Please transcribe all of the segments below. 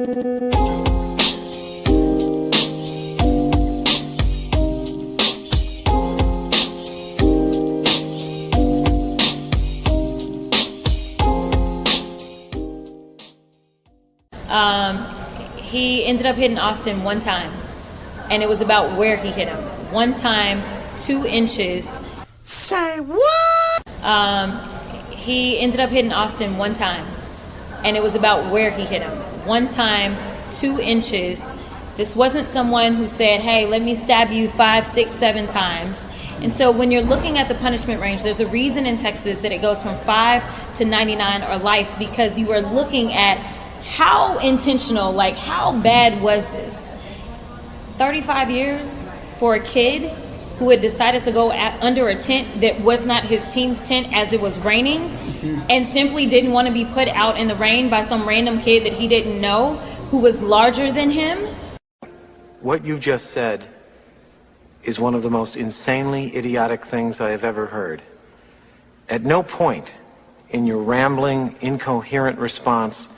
He ended up hitting Austin one time, and it was about where he hit him. One time, 2 inches. Say what? He ended up hitting Austin one time, and it was about where he hit him. One time, 2 inches. This wasn't someone who said, hey, let me stab you 5, 6, 7 times. And so when you're looking at the punishment range, there's a reason in Texas that it goes from 5 to 99 or life, because you are looking at how intentional, like how bad was this? 35 years for a kid who had decided to go under a tent that was not his team's tent as it was raining, and simply didn't want to be put out in the rain by some random kid that he didn't know who was larger than him. What you just said is one of the most insanely idiotic things I have ever heard. At no point in your rambling, incoherent response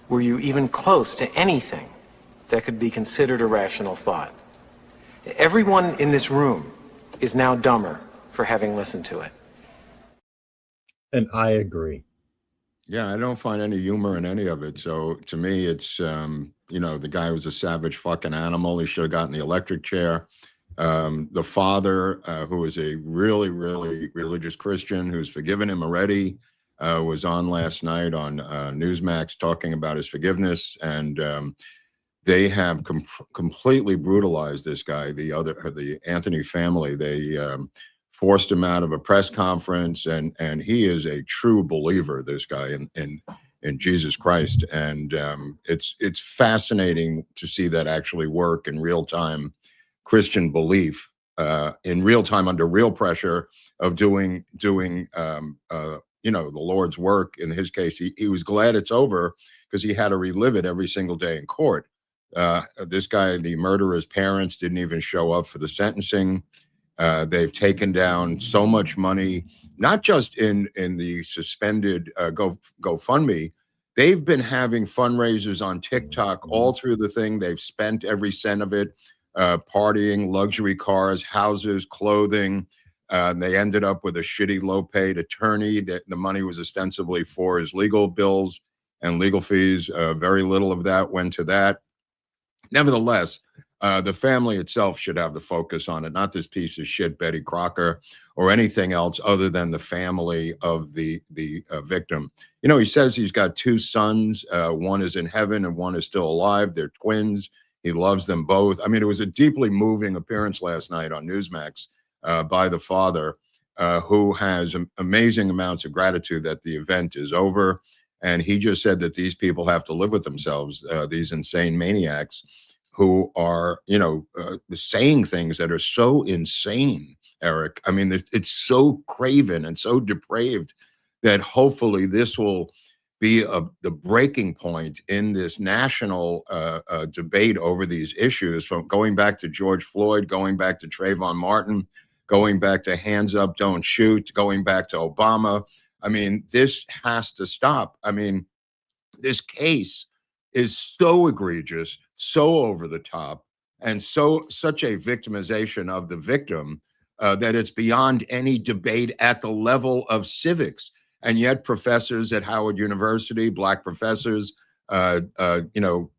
were you even close to anything that could be considered a rational thought. Everyone in this room is now dumber for having listened to it. And I agree. Yeah, I don't find any humor in any of it. So to me, it's, the guy was a savage fucking animal. He should have gotten the electric chair. The father, who is a really, really religious Christian who's forgiven him already, was on last night on Newsmax talking about his forgiveness, and they have completely brutalized this guy. The Anthony family, they forced him out of a press conference, and he is a true believer, this guy in Jesus Christ, and it's fascinating to see that actually work in real time. Christian belief in real time under real pressure of doing the Lord's work. In his case, he was glad it's over because he had to relive it every single day in court. This guy, the murderer's parents, didn't even show up for the sentencing. They've taken down so much money, not just in the suspended GoFundMe. They've been having fundraisers on TikTok all through the thing. They've spent every cent of it, partying, luxury cars, houses, clothing. They ended up with a shitty low-paid attorney. The money was ostensibly for his legal bills and legal fees. Very little of that went to that. Nevertheless, the family itself should have the focus on it, not this piece of shit Betty Crocker or anything else other than the family of the victim. He says he's got 2 sons. One is in heaven and one is still alive. They're twins. He loves them both. I mean, it was a deeply moving appearance last night on Newsmax by the father, who has amazing amounts of gratitude that the event is over. And he just said that these people have to live with themselves, these insane maniacs who are, saying things that are so insane, Eric. I mean, it's so craven and so depraved that hopefully this will be the breaking point in this national debate over these issues, from going back to George Floyd, going back to Trayvon Martin, going back to hands up, don't shoot, going back to Obama. I mean, this has to stop. I mean, this case is so egregious, so over the top, and such a victimization of the victim that it's beyond any debate at the level of civics. And yet professors at Howard University, Black professors, defending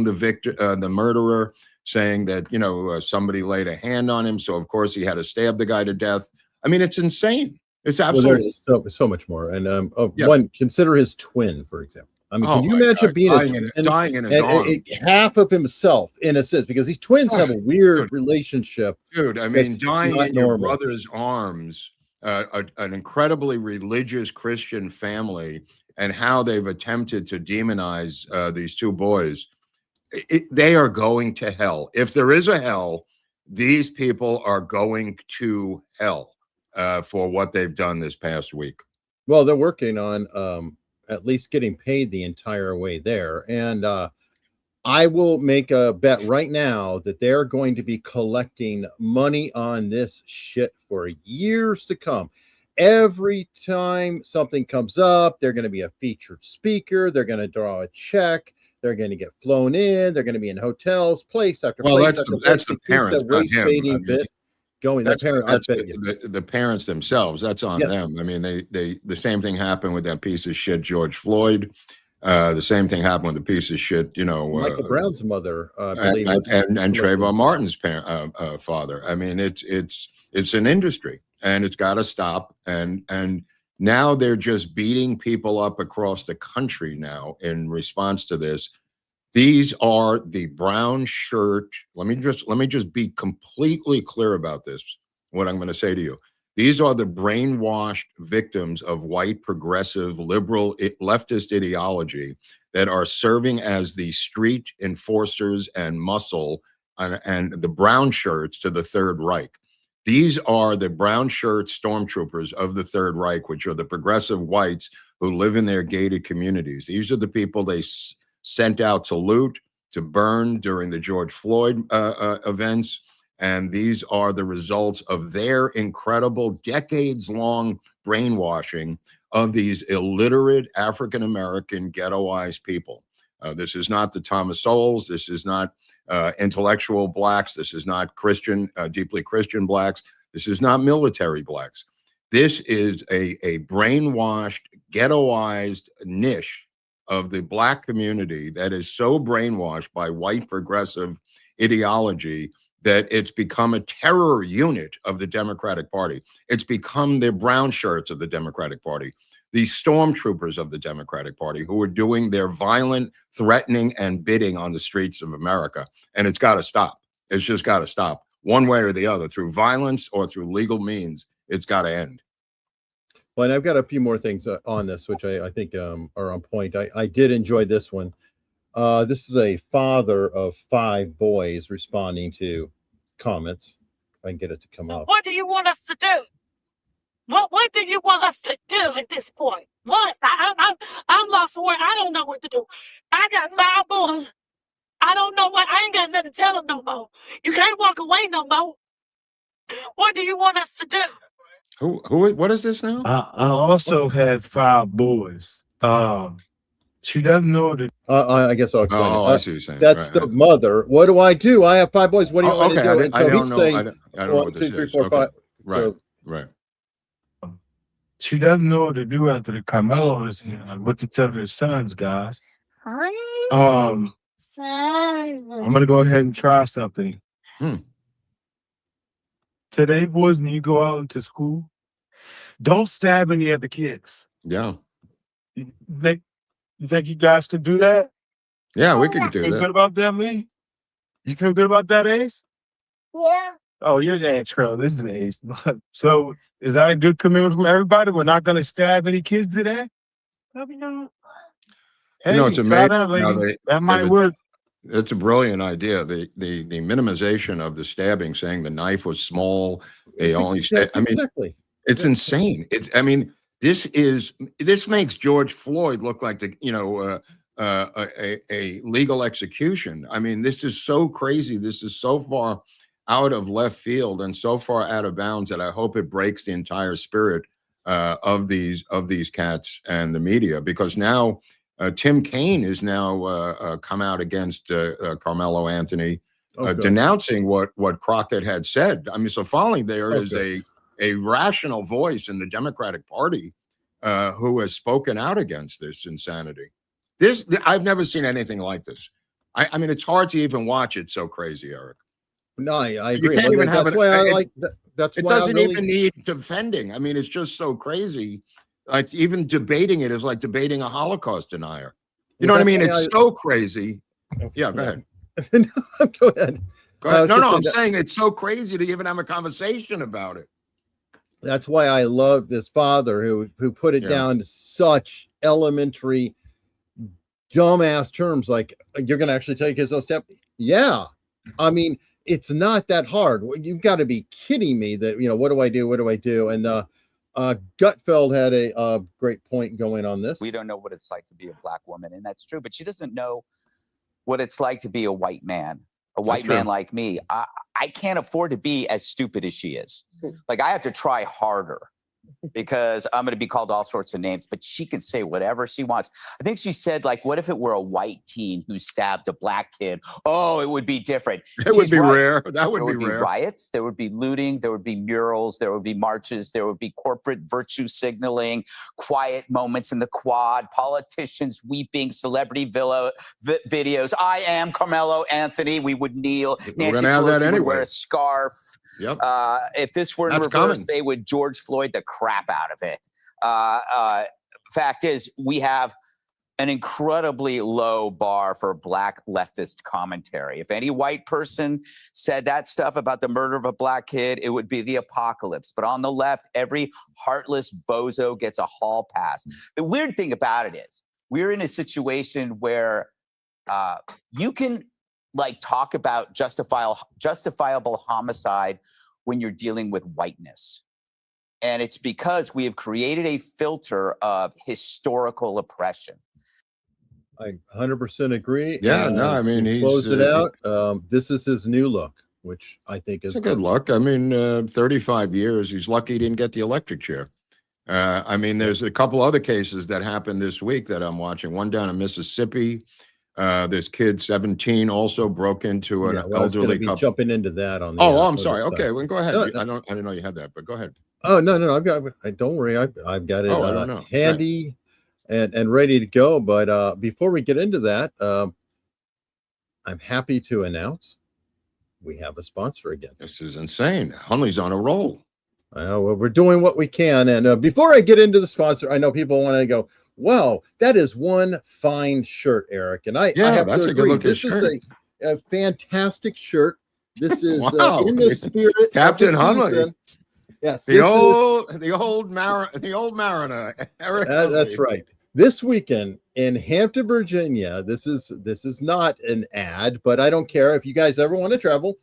the murderer, saying that, somebody laid a hand on him. So of course he had to stab the guy to death. I mean, it's insane. It's absolutely so much more. And one, consider his twin, for example. I mean, can you imagine being dying in his arms? Half of himself, in a sense, because these twins have a weird relationship. Dude, I mean, dying in your brother's arms, an incredibly religious Christian family, and how they've attempted to demonize these 2 boys. They are going to hell. If there is a hell, these people are going to hell for what they've done this past week. Well, they're working on at least getting paid the entire way there. And I will make a bet right now that they're going to be collecting money on this shit for years to come. Every time something comes up, they're going to be a featured speaker. They're going to draw a check. They're going to get flown in. They're going to be in hotels, place after Well, place. that's the parents, the race not him. baiting I mean, bit going. that's I beg you. the parents themselves. That's on Yes. them. I mean, the same thing happened with that piece of shit George Floyd. The same thing happened with the piece of shit, Michael Brown's mother, and Trayvon Martin's father. I mean, it's an industry, and it's got to stop. And now they're just beating people up across the country now in response to this. These are the brown shirt. Let me just be completely clear about this. What I'm going to say to you. These are the brainwashed victims of white, progressive, liberal, leftist ideology that are serving as the street enforcers and muscle and the brown shirts to the Third Reich. These are the brown shirt stormtroopers of the Third Reich, which are the progressive whites who live in their gated communities. These are the people they sent out to loot, to burn during the George Floyd events. And these are the results of their incredible decades-long brainwashing of these illiterate African-American ghettoized people. This is not the Thomas Sowells. This is not intellectual blacks. This is not Christian, deeply Christian blacks. This is not military blacks. This is a brainwashed, ghettoized niche of the black community that is so brainwashed by white progressive ideology that it's become a terror unit of the Democratic Party. It's become the brown shirts of the Democratic Party, the stormtroopers of the Democratic Party who are doing their violent, threatening, and bidding on the streets of America. And it's got to stop. It's just got to stop one way or the other, through violence or through legal means. It's got to end. Well, and I've got a few more things on this, which I think are on point. I did enjoy this one. This is a father of 5 boys responding to comments. If I can get it to come up. What do you want us to do? What do you want us to do at this point? What? I'm lost for word. I don't know what to do. I got 5 boys. I don't know what. I ain't got nothing to tell them no more. You can't walk away no more. What do you want us to do? What is this now? I also had 5 boys. She doesn't know that. I guess I'll explain. I see what you're saying. That's right, the mother. What do? I have 5 boys. What do you want okay, to do? And I so don't he's know. saying, I don't know 1, what 2, this 3, is. 4, Okay. 5. Right, So, right. She doesn't know what to do after the Karmelo is here. What to tell her sons, guys. I'm gonna go ahead and try something. Today, boys, when you go out into school, don't stab any of the kids. Yeah. You think you guys could do that? Yeah, we could do Feel that. good about that, Lee? You feel good about that, Ace? Yeah. Oh, you're the Trail. This is the Ace. So, is that a good commitment from everybody? We're not going to stab any kids today? Probably not. Hey, it's try amazing that, how lady. That might work. It's a brilliant idea. The minimization of the stabbing, saying the knife was small. They only exactly. It's insane. This makes George Floyd look like a legal execution. I mean, this is so crazy. This is so far out of left field and so far out of bounds that I hope it breaks the entire spirit of these cats and the media, because now Tim Kaine is now come out against Karmelo Anthony, denouncing what Crockett had said. I mean, so finally there is a rational voice in the Democratic Party who has spoken out against this insanity. I've never seen anything like this. I mean, it's hard to even watch. It's so crazy, Eric. No, I agree. You can't even have that's it. why I like that. That's it why doesn't I really, even need defending. I mean, it's just so crazy. Like even debating it is like debating a Holocaust denier. You know what I mean? It's so crazy. Yeah, go ahead. Go ahead. Go ahead. No, I'm saying it's so crazy to even have a conversation about it. That's why I love this father who put it down to such elementary, dumbass terms like, you're going to actually take his own step. Yeah. I mean, it's not that hard. You've got to be kidding me that, what do I do? What do I do? And Gutfeld had a great point going on this. We don't know what it's like to be a black woman, and that's true. But she doesn't know what it's like to be a white man. A white man like me. I can't afford to be as stupid as she is. Like, I have to try harder because I'm going to be called all sorts of names, but she can say whatever she wants. I think she said, like, what if it were a white teen who stabbed a black kid? Oh, it would be different. It would be rare. That would be rare. There would be riots. There would be looting. There would be murals. There would be marches. There would be corporate virtue signaling, quiet moments in the quad, politicians weeping, celebrity videos. I am Karmelo Anthony. We would kneel. Nancy Pelosi would wear a scarf. Yep. If this were in reverse, common. they would George Floyd the crap out of it. Fact is, we have an incredibly low bar for black leftist commentary. If any white person said that stuff about the murder of a black kid, it would be the apocalypse. But on the left, every heartless bozo gets a hall pass. The weird thing about it is we're in a situation where you can like talk about justifiable homicide when you're dealing with whiteness. And it's because we have created a filter of historical oppression. I 100% agree. Yeah, no, I mean, he's close it out. This is his new look, which I think is a good look. I mean, 35 years. He's lucky he didn't get the electric chair. I mean, there's a couple other cases that happened this week that I'm watching. One down in Mississippi. This kid, 17, also broke into an elderly couple. Jumping into that on. I'm sorry. Okay, well, go ahead. No, I didn't know you had that, but go ahead. Oh no, don't worry. I've got it handy and ready to go. But before we get into that, I'm happy to announce we have a sponsor again. This is insane. Hunley's on a roll. Well, we're doing what we can. And before I get into the sponsor, I know people want to go, wow, that is one fine shirt, Eric. And I have that's to a agree. good-looking This shirt. is a fantastic shirt. This is Wow. in the spirit Captain of the Hunley. season. Yes, The old mariner, Eric. That's right. This weekend in Hampton, Virginia. This is not an ad, but I don't care if you guys ever want to travel.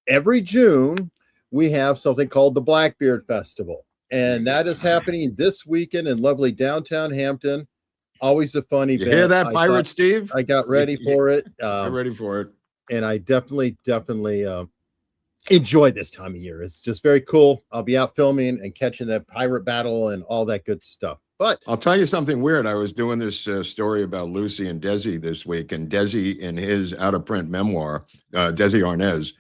Every June, we have something called the Blackbeard Festival. And that is happening this weekend in lovely downtown Hampton. Always a fun event. You hear that, Pirate Steve? I got ready for it. I'm ready for it. And I definitely enjoy this time of year. It's just very cool. I'll be out filming and catching the pirate battle and all that good stuff. But I'll tell you something weird. I was doing this story about Lucy and Desi this week, and Desi, in his out-of-print memoir, Desi Arnaz,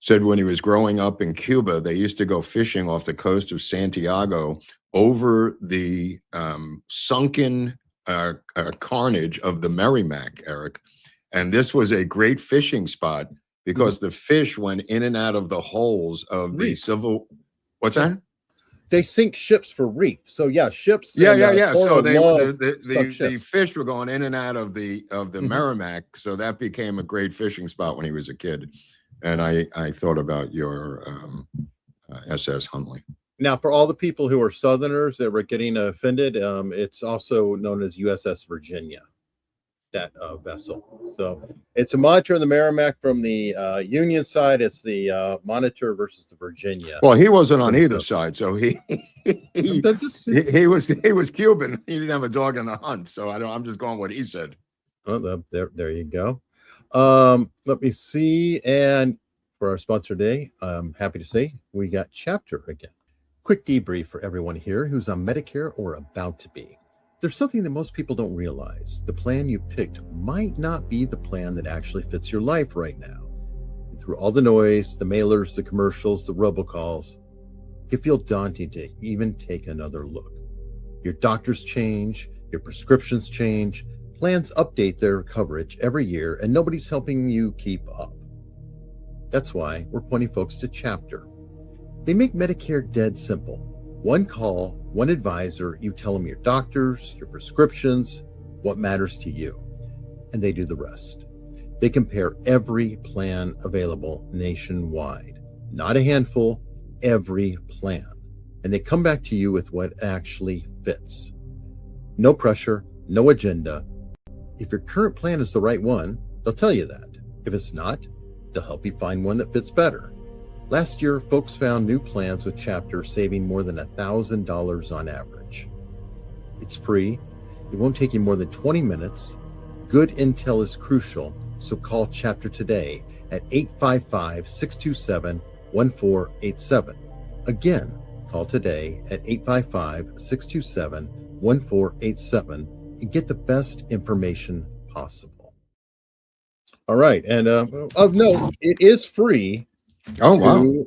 said when he was growing up in Cuba, they used to go fishing off the coast of Santiago over the sunken carnage of the Merrimack, Eric. And this was a great fishing spot because the fish went in and out of the holes of the civil. What's that? They sink ships for reef. So yeah, ships. Yeah. So the fish were going in and out of the Merrimack. So that became a great fishing spot when he was a kid. And I thought about your SS Hunley. Now, for all the people who are Southerners that were getting offended, it's also known as USS Virginia, that vessel. So it's a monitor of the Merrimack from the Union side. It's the Monitor versus the Virginia. Well, he wasn't on either side, so he was Cuban. He didn't have a dog in the hunt. So I'm just going what he said. Oh, there you go. Let me see. And for our sponsor today, I'm happy to say we got Chapter again. Quick debrief for everyone here who's on Medicare or about to be. There's something that most people don't realize. The plan you picked might not be the plan that actually fits your life right now. And through all the noise, the mailers, the commercials, the robocalls, it can feel daunting to even take another look. Your doctors change, your prescriptions change, plans update their coverage every year, and nobody's helping you keep up. That's why we're pointing folks to Chapter. They make Medicare dead simple. One call, one advisor, you tell them your doctors, your prescriptions, what matters to you, and they do the rest. They compare every plan available nationwide, not a handful, every plan, and they come back to you with what actually fits. No pressure, no agenda. If your current plan is the right one, they'll tell you that. If it's not, they'll help you find one that fits better. Last year, folks found new plans with Chapter saving more than $1,000 on average. It's free. It won't take you more than 20 minutes. Good intel is crucial, so call Chapter today at 855-627-1487. Again, call today at 855-627-1487 and get the best information possible. All right. And of note, it is free to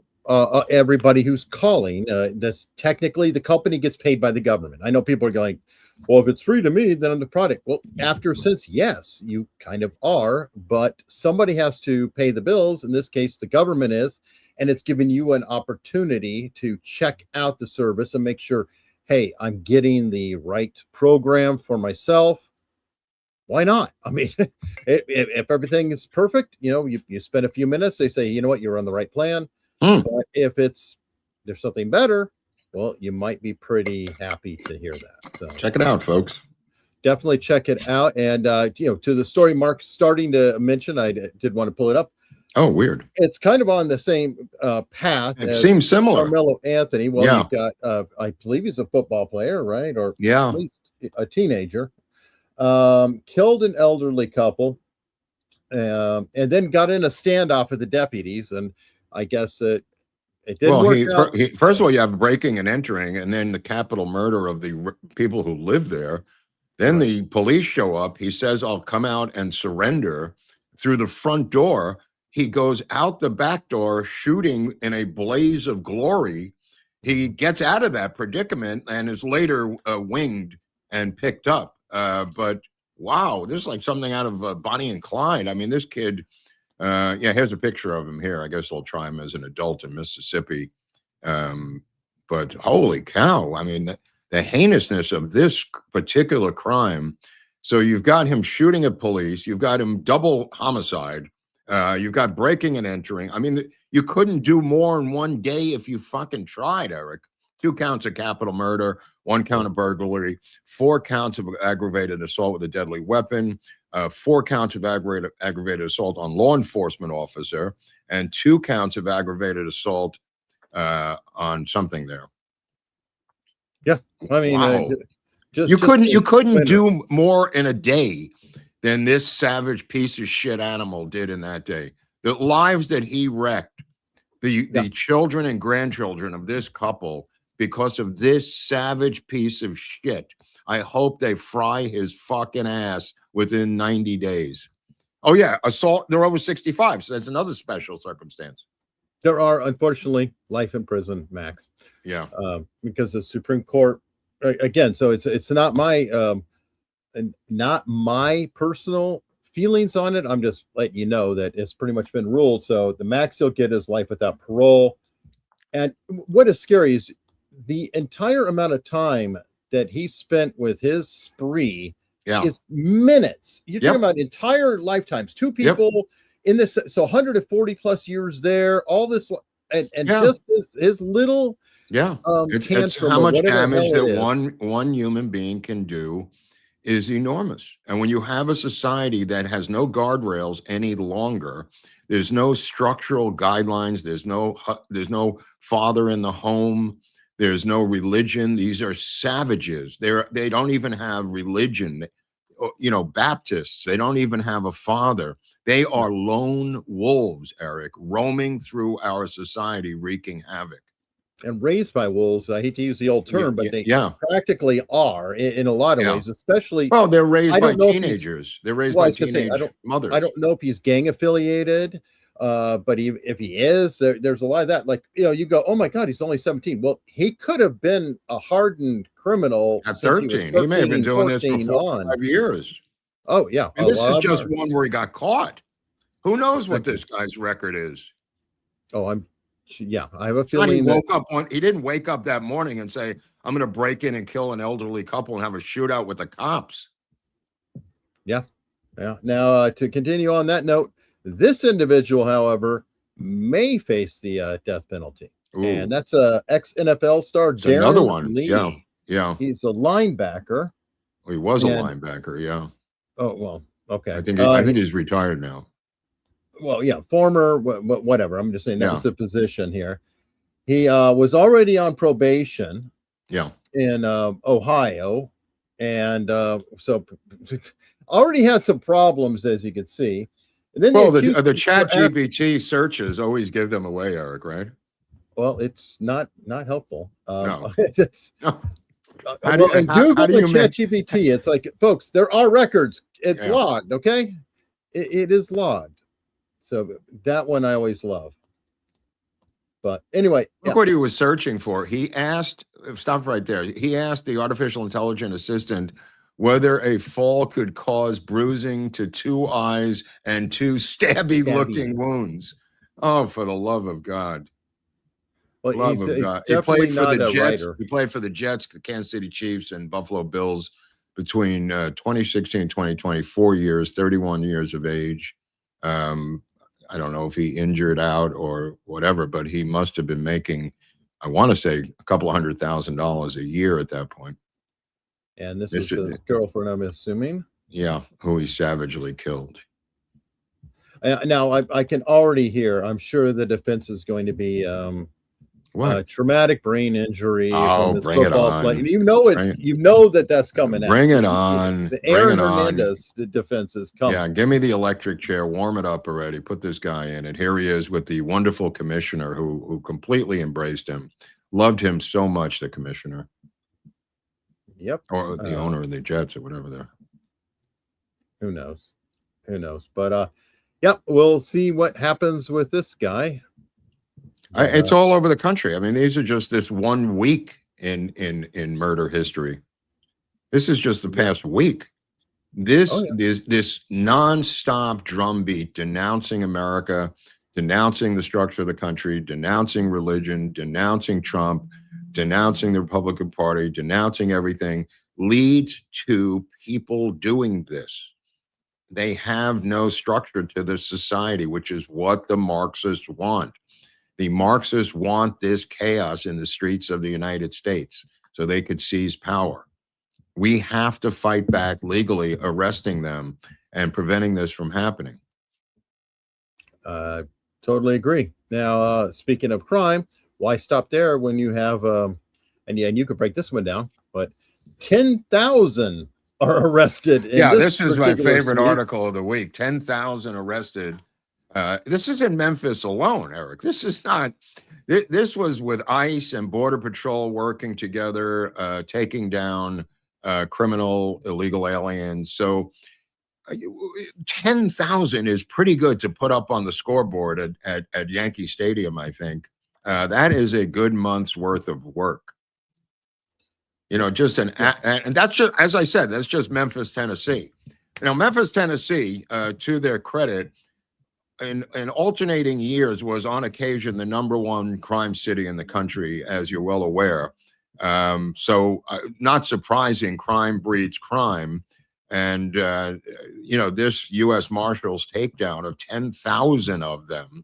everybody who's calling. That's technically the company gets paid by the government. I know people are going, well, if it's free to me, then I'm the product. Well, since yes, you kind of are, but somebody has to pay the bills. In this case, the government is, and it's giving you an opportunity to check out the service and make sure, hey, I'm getting the right program for myself. Why not? I mean, if everything is perfect, you spend a few minutes, they say, you know what, you're on the right plan. But if there's something better, well, you might be pretty happy to hear that. So check it out, folks. Definitely check it out. And, to the story Mark's starting to mention, I did want to pull it up. Oh, weird. It's kind of on the same path. It seems similar. Karmelo Anthony. Well, you've got, I believe he's a football player, right? Or at least a teenager. Killed an elderly couple, and then got in a standoff with the deputies. And I guess it didn't work out. First of all, you have breaking and entering, and then the capital murder of the people who live there. Then the police show up. He says, I'll come out and surrender through the front door. He goes out the back door shooting in a blaze of glory. He gets out of that predicament and is later winged and picked up. But wow, this is like something out of Bonnie and Clyde. I mean, this kid, here's a picture of him here. I guess I'll try him as an adult in Mississippi. But holy cow. I mean, the heinousness of this particular crime. So you've got him shooting at police. You've got him double homicide. You've got breaking and entering. I mean, you couldn't do more in one day if you fucking tried, Eric. 2 counts of capital murder, 1 count of burglary, 4 counts of aggravated assault with a deadly weapon, 4 counts of aggravated assault on law enforcement officer, and 2 counts of aggravated assault on something there. Yeah, I mean, wow. You couldn't do more in a day than this savage piece of shit animal did in that day. The lives that he wrecked, the children and grandchildren of this couple, because of this savage piece of shit. I hope they fry his fucking ass within 90 days. Oh yeah, assault. They're over 65, so that's another special circumstance. There are, unfortunately, life in prison, Max. Yeah, because the Supreme Court, again. So it's not my personal feelings on it. I'm just letting you know that it's pretty much been ruled. So the max he'll get is life without parole. And what is scary is the entire amount of time that he spent with his spree is minutes. You're talking about entire lifetimes. 2 people in this, so 140 plus years there, all this, and just his little it's how much damage that one human being can do is enormous. And when you have a society that has no guardrails any longer, there's no structural guidelines, there's no father in the home, there's no religion. These are savages. They don't even have religion. Baptists, they don't even have a father. They are lone wolves, Eric, roaming through our society, wreaking havoc. And raised by wolves. I hate to use the old term, but they practically are in a lot of ways, especially. Well, they're raised by teenagers. They're raised by teenage mothers. I don't know if he's gang affiliated, but if he is, there's a lot of that. Like, you go, oh my God, he's only 17. Well, he could have been a hardened criminal at 13. He may have been doing this for 4 or 5 years. Oh yeah, and this is just one where he got caught. Who knows what this guy's record is? Oh, I have a feeling he didn't wake up that morning and say, I'm going to break in and kill an elderly couple and have a shootout with the cops. Yeah. Now, to continue on that note, this individual, however, may face the death penalty. Ooh. And that's ex-NFL star Darron Lee. Yeah. He's a linebacker. Well, he was a linebacker, yeah. Oh, well, okay. I think he's retired now. Well, yeah, former, whatever. I'm just saying that was a position here. He was already on probation. Yeah. In Ohio, and so already had some problems, as you could see. And then the chat GPT searches always give them away, Eric, right? Well, it's not helpful. No. It's, No. and how Google do you and make- ChatGPT. It's like, folks, there are records. It's Yeah. logged. Okay, it is logged. So that one I always love. But anyway, Look what he was searching for. He asked, stop right there. He asked the artificial intelligent assistant whether a fall could cause bruising to 2 eyes and 2 stabby-looking wounds. Oh, for the love of God. well, Love he's of God. He definitely played for not the a Jets. writer. He played for the Jets, the Kansas City Chiefs, and Buffalo Bills between 2016 and 2020, 4 years, 31 years of age. I don't know if he injured out or whatever, but he must have been making, I want to say, a couple $100,000 a year at that point. And this This is is- his girlfriend, I'm assuming. Yeah, who he savagely killed. Now I can already hear. I'm sure the defense is going to be traumatic brain injury Oh, from his bring it football on. play. You know Bring it. You know that's coming out. Bring it on. The Bring Aaron it on. Hernandez, the defense is coming. Yeah, give me the electric chair, warm it up already, put this guy in it. Here he is with the wonderful commissioner who completely embraced him, loved him so much, the commissioner, Yep. or the owner of the Jets or whatever they're. Who knows? But yep, we'll see what happens with this guy. It's all over the country. I mean, these are just this 1 week in murder history. This is just the past week. This nonstop drumbeat denouncing America, denouncing the structure of the country, denouncing religion, denouncing Trump, denouncing the Republican Party, denouncing everything, leads to people doing this. They have no structure to this society, which is what the Marxists want. The Marxists want this chaos in the streets of the United States so they could seize power. We have to fight back legally, arresting them and preventing this from happening. Totally agree. Now, speaking of crime, why stop there when you have, and you could break this one down, but 10,000 are arrested. This is my favorite week. article of the week. 10,000 arrested. This is in Memphis alone, Eric. This is not, this was with ICE and Border Patrol working together, taking down criminal illegal aliens. So 10,000 is pretty good to put up on the scoreboard at Yankee Stadium, I think. That is a good month's worth of work. You know, and that's just, as I said, that's just Memphis, Tennessee. You know, Memphis, Tennessee, to their credit, in alternating years was on occasion the #1 crime city in the country, as you're well aware. So not surprising, crime breeds crime. And, this U.S. Marshals takedown of 10,000 of them.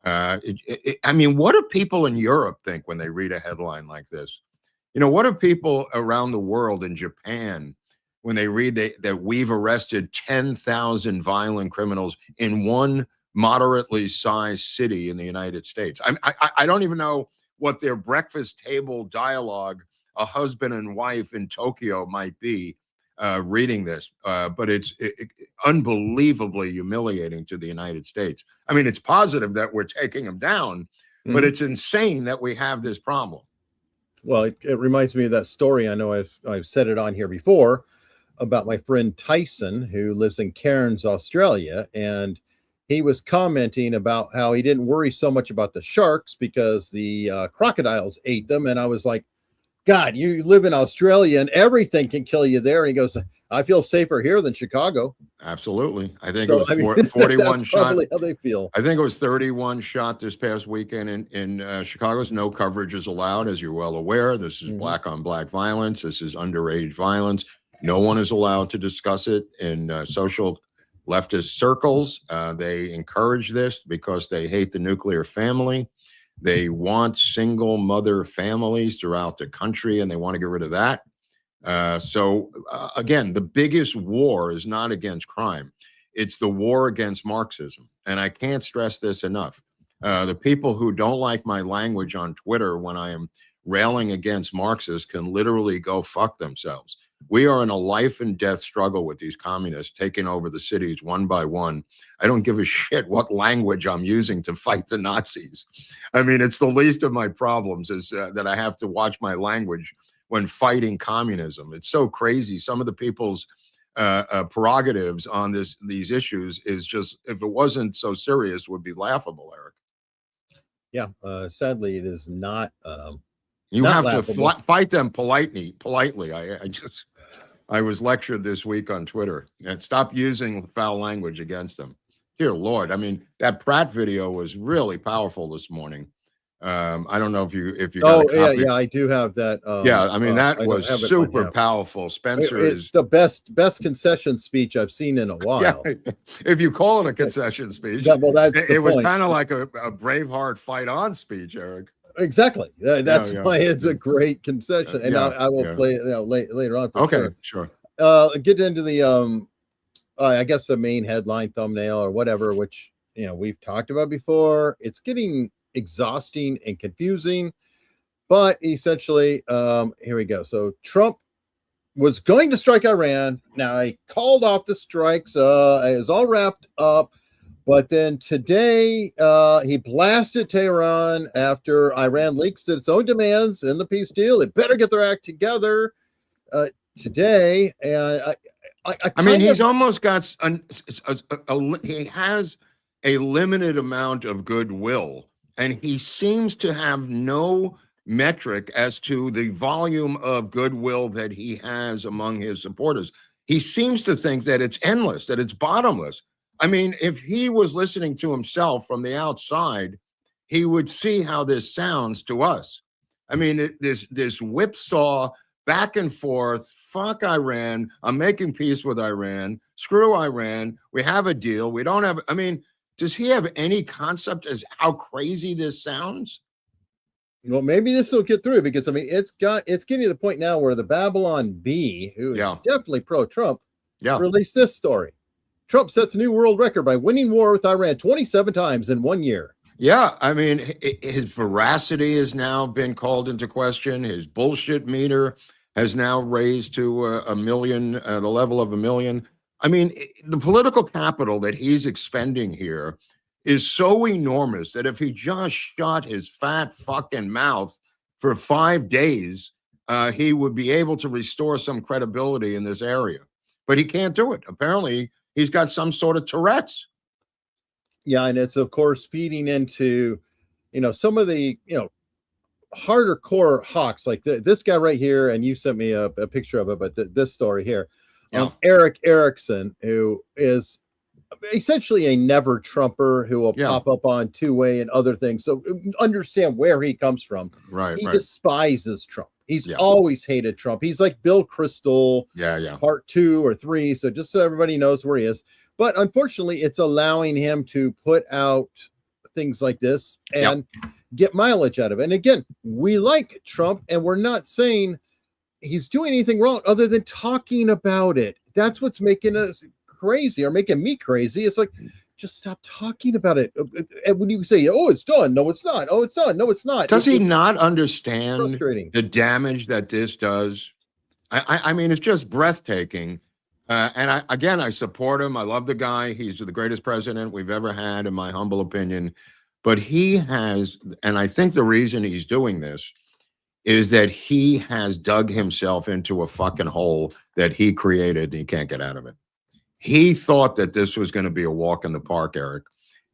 I mean, what do people in Europe think when they read a headline like this? You know, what do people around the world in Japan when they read that we've arrested 10,000 violent criminals in one moderately sized city in the United States? I don't even know what their breakfast table dialogue, a husband and wife in Tokyo, might be reading this, but it's unbelievably humiliating to the United States. I mean, it's positive that we're taking them down, but it's insane that we have this problem. Well, it reminds me of that story. I know I've said it on here before about my friend Tyson, who lives in Cairns, Australia, and he was commenting about how he didn't worry so much about the sharks because the crocodiles ate them. And I was like, God, you live in Australia and everything can kill you there. And he goes, I feel safer here than Chicago. Absolutely. I think it was 41 that's shot. Probably how they feel. I think it was 31 shot this past weekend in Chicago. No coverage is allowed, as you're well aware. This is black on black violence. This is underage violence. No one is allowed to discuss it in social leftist circles. They encourage this because they hate the nuclear family. They want single mother families throughout the country, and they want to get rid of that. So again, the biggest war is not against crime. It's the war against Marxism. And I can't stress this enough. The people who don't like my language on Twitter when I am railing against Marxists can literally go fuck themselves. We are in a life and death struggle with these communists taking over the cities one by one. I don't give a shit what language I'm using to fight the Nazis. I mean, it's the least of my problems is that I have to watch my language when fighting communism. It's so crazy. Some of the people's prerogatives on these issues is just, if it wasn't so serious, would be laughable, Eric. Yeah, sadly, it is not. You not have laughable. to fight them politely. I was lectured this week on Twitter and stop using foul language against them. Dear Lord, I mean, that Pratt video was really powerful this morning. I don't know if you got a copy. Yeah, I do have that. Yeah, I mean, that was super powerful. Spencer it's the best concession speech I've seen in a while. Yeah, if you call it a concession speech, well, that's it was kind of like a Braveheart fight on speech, Eric. Exactly. That's why it's a great concession, and I will play it later on. Okay, sure. Get into the I guess the main headline thumbnail or whatever, which we've talked about before. It's getting exhausting and confusing, but essentially, here we go. So Trump was going to strike Iran. Now he called off the strikes. It was all wrapped up. But then today, he blasted Tehran after Iran leaks its own demands in the peace deal. They better get their act together today. And I mean, he's almost got he has a limited amount of goodwill, and he seems to have no metric as to the volume of goodwill that he has among his supporters. He seems to think that it's endless, that it's bottomless. I mean, if he was listening to himself from the outside, he would see how this sounds to us. I mean, this whipsaw back and forth, fuck Iran, I'm making peace with Iran, screw Iran, we have a deal, we don't have, I mean, does he have any concept as how crazy this sounds? Well, maybe this will get through because, I mean, it's getting to the point now where the Babylon Bee, who is definitely pro-Trump, released this story. Trump sets a new world record by winning war with Iran 27 times in 1 year. Yeah, I mean, his veracity has now been called into question. His bullshit meter has now raised to a million, the level of 1 million. I mean, the political capital that he's expending here is so enormous that if he just shut his fat fucking mouth for 5 days, he would be able to restore some credibility in this area. But he can't do it. Apparently, he's got some sort of Tourette's. Yeah, and it's, of course, feeding into, some of the, harder core hawks, like this guy right here, and you sent me a picture of it, but this story here. Eric Erickson, who is essentially a never Trumper who will pop up on two-way and other things. So understand where he comes from. Right. He despises Trump. He's always hated Trump. He's like Bill Kristol, part 2 or 3. So just so everybody knows where he is. But unfortunately, it's allowing him to put out things like this and get mileage out of it. And again, we like Trump, and we're not saying he's doing anything wrong other than talking about it. That's what's making us crazy, or making me crazy. It's like, just stop talking about it. And when you say, oh, it's done. No, it's not. Oh, it's done. No, it's not. Does he not understand the damage that this does? I mean, it's just breathtaking. And I support him. I love the guy. He's the greatest president we've ever had, in my humble opinion. But he has, and I think the reason he's doing this is that he has dug himself into a fucking hole that he created, and he can't get out of it. He thought that this was going to be a walk in the park, Eric,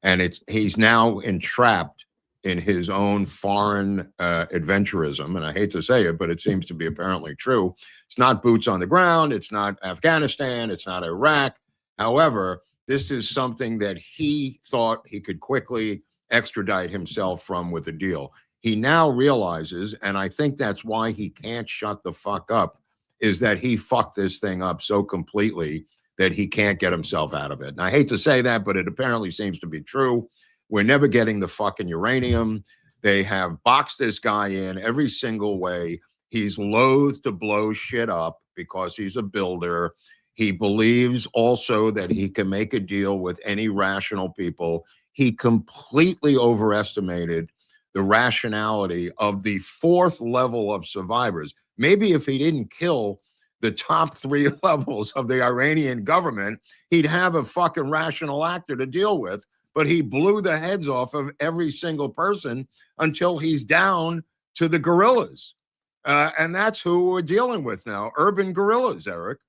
and he's now entrapped in his own foreign adventurism. And I hate to say it, but it seems to be apparently true. It's not boots on the ground. It's not Afghanistan. It's not Iraq. However, this is something that he thought he could quickly extradite himself from with a deal. He now realizes, and I think that's why he can't shut the fuck up, is that he fucked this thing up so completely that he can't get himself out of it. And I hate to say that, but it apparently seems to be true. We're never getting the fucking uranium. They have boxed this guy in every single way. He's loath to blow shit up because he's a builder. He believes also that he can make a deal with any rational people. He completely overestimated the rationality of the fourth level of survivors. Maybe if he didn't kill the top 3 levels of the Iranian government, he'd have a fucking rational actor to deal with. But he blew the heads off of every single person until he's down to the guerrillas. And that's who we're dealing with now, urban guerrillas, Eric.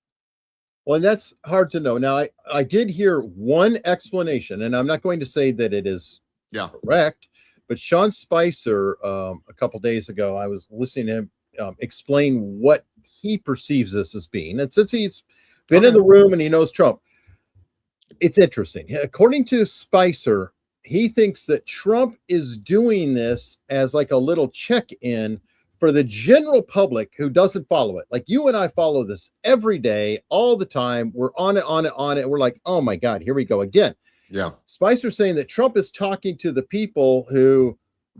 Well, that's hard to know. Now, I did hear one explanation, and I'm not going to say that it is correct, but Sean Spicer, a couple days ago, I was listening to him explain what he perceives this as being. And since he's been in the room and he knows Trump, it's interesting. According to Spicer, he thinks that Trump is doing this as like a little check-in for the general public who doesn't follow it. Like you and I follow this every day, all the time. We're on it. And we're like, oh my God, here we go again. Yeah. Spicer's saying that Trump is talking to the people who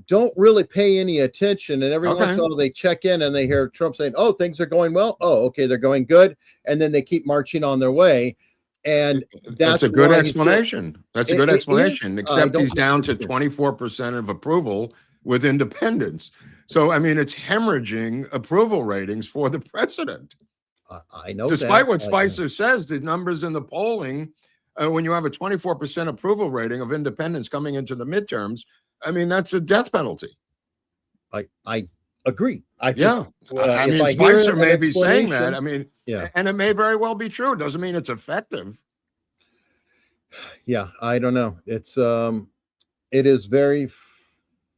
don't really pay any attention. And every once in a while they check in and they hear Trump saying, oh, things are going well. Oh, okay, they're going good. And then they keep marching on their way. And that's a good explanation. That's a good explanation, except he's down to 24% of approval with independents. So, I mean, it's hemorrhaging approval ratings for the president. I know. Despite what Spicer says, the numbers in the polling, when you have a 24% approval rating of independents coming into the midterms, I mean, that's a death penalty. I agree. I mean, Spicer may be saying that. I mean, and it may very well be true. It doesn't mean it's effective. Yeah, I don't know. It is very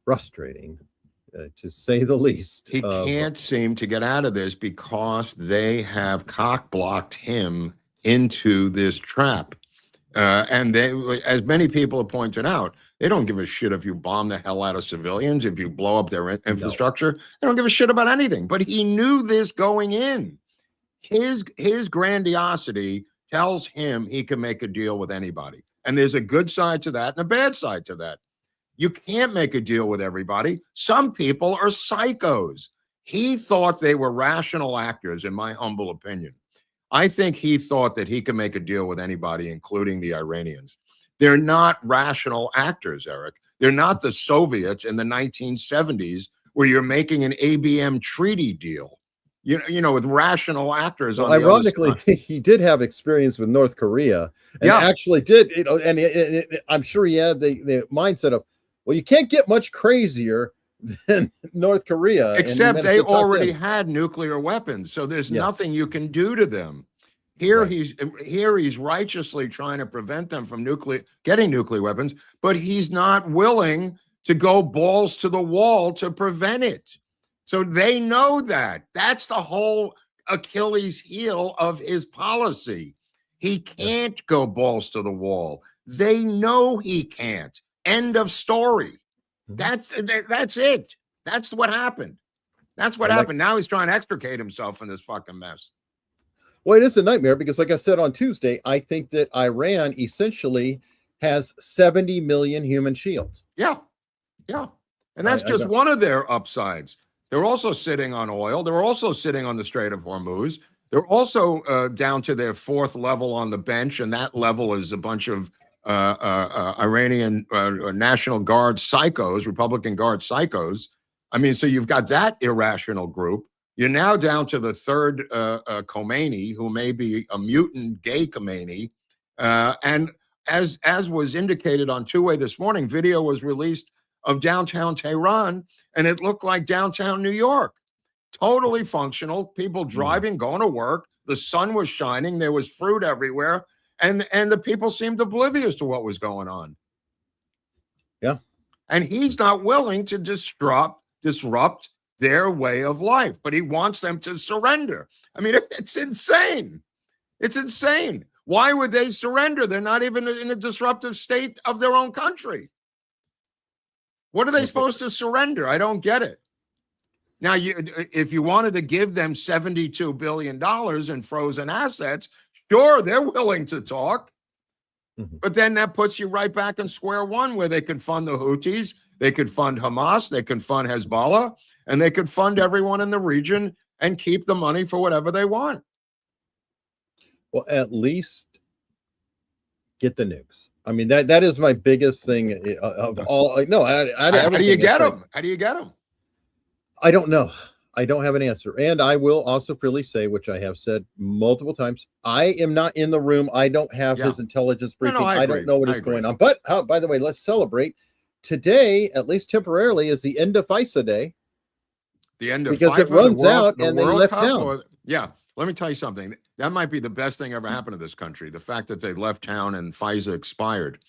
frustrating, to say the least. He can't seem to get out of this because they have cock blocked him into this trap. And they, as many people have pointed out, they don't give a shit if you bomb the hell out of civilians, if you blow up their infrastructure. No. They don't give a shit about anything. But he knew this going in. His grandiosity tells him he can make a deal with anybody. And there's a good side to that and a bad side to that. You can't make a deal with everybody. Some people are psychos. He thought they were rational actors, in my humble opinion. I think he thought that he could make a deal with anybody, including the Iranians. They're not rational actors, Eric. They're not the Soviets in the 1970s where you're making an ABM treaty deal, you know, with rational actors. Well, ironically, he did have experience with North Korea and actually did, you know, and I'm sure he had the mindset of, well, you can't get much crazier than North Korea. Except they already had nuclear weapons, so there's nothing you can do to them. Here he's righteously trying to prevent them from getting nuclear weapons, but he's not willing to go balls to the wall to prevent it. So they know that. That's the whole Achilles heel of his policy. He can't go balls to the wall. They know he can't. End of story. That's it. That's what happened. That's what happened. Now he's trying to extricate himself from this fucking mess. Well, it is a nightmare because, like I said on Tuesday, I think that Iran essentially has 70 million human shields. Yeah. Yeah. And that's just one of their upsides. They're also sitting on oil. They're also sitting on the Strait of Hormuz. They're also down to their fourth level on the bench. And that level is a bunch of Iranian National Guard psychos, Republican Guard psychos. I mean, so you've got that irrational group. You're now down to the third Khomeini, who may be a mutant gay Khomeini. And as was indicated on Two-Way this morning, video was released of downtown Tehran, and it looked like downtown New York. Totally functional, people driving, going to work. The sun was shining. There was fruit everywhere. And the people seemed oblivious to what was going on. Yeah. And he's not willing to disrupt their way of life, but he wants them to surrender. I mean, it's insane. It's insane. Why would they surrender? They're not even in a disruptive state of their own country. What are they supposed to surrender? I don't get it. Now, if you wanted to give them $72 billion in frozen assets, sure, they're willing to talk. But then that puts you right back in square one where they could fund the Houthis, they could fund Hamas, they could fund Hezbollah, and they could fund everyone in the region and keep the money for whatever they want. Well, at least get the nukes. I mean, that is my biggest thing of all. No, How do you get them? How do you get them? I don't know. I don't have an answer. And I will also freely say, which I have said multiple times, I am not in the room. I don't have his intelligence briefing. I don't know what is going on. But by the way, let's celebrate. Today, at least temporarily, is the end of FISA Day. The end of because FIFA, it runs out and they left town. Yeah. Let me tell you something. That might be the best thing ever happened to this country. The fact that they left town and FISA expired,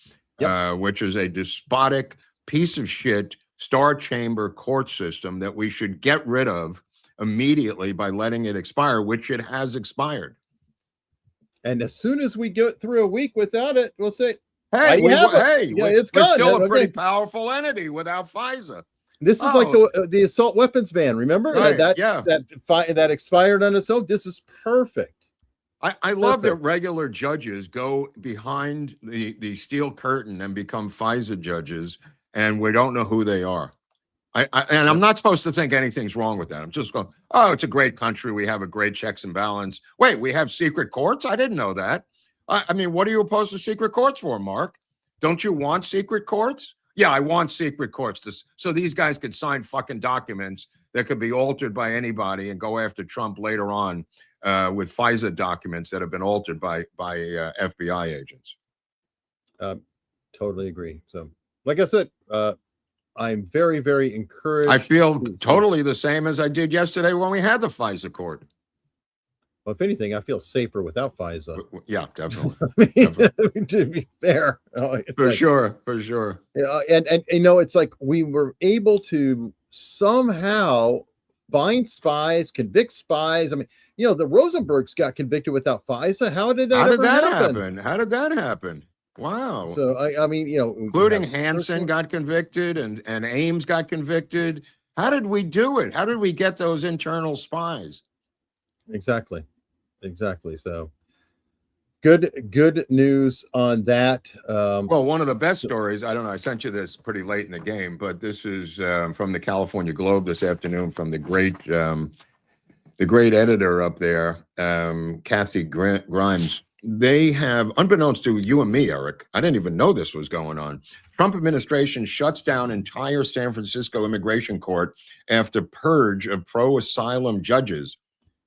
which is a despotic piece of shit star chamber court system that we should get rid of immediately by letting it expire, which it has expired. And as soon as we get through a week without it, we'll say, hey, it's we're gone. still a pretty powerful entity without FISA. This is like the assault weapons ban. Remember that expired on its own. This is perfect. I love that regular judges go behind the steel curtain and become FISA judges, and we don't know who they are. I'm not supposed to think anything's wrong with that. I'm just going, oh, it's a great country. We have a great checks and balance. Wait, we have secret courts? I didn't know that. I mean, what are you opposed to secret courts for, Mark? Don't you want secret courts? Yeah, I want secret courts so these guys could sign fucking documents that could be altered by anybody and go after Trump later on with FISA documents that have been altered by FBI agents. Totally agree. So, like I said, I'm very, very encouraged. I feel totally the same as I did yesterday when we had the FISA court. Well, if anything, I feel safer without FISA. Yeah, definitely. To be fair, for sure. And you know, it's like we were able to somehow find spies, convict spies. I mean, you know, the Rosenbergs got convicted without FISA. How did that happen? How did that happen? Wow. So I mean, you know, including Hansen got convicted and Ames got convicted. How did we do it? How did we get those internal spies? Exactly. So good news on that. Well, one of the best stories, I don't know, I sent you this pretty late in the game, but this is from the California Globe this afternoon from the great editor up there, Kathy Grimes. They have, unbeknownst to you and me, Eric, I didn't even know this was going on. Trump administration shuts down entire San Francisco immigration court after purge of pro-asylum judges.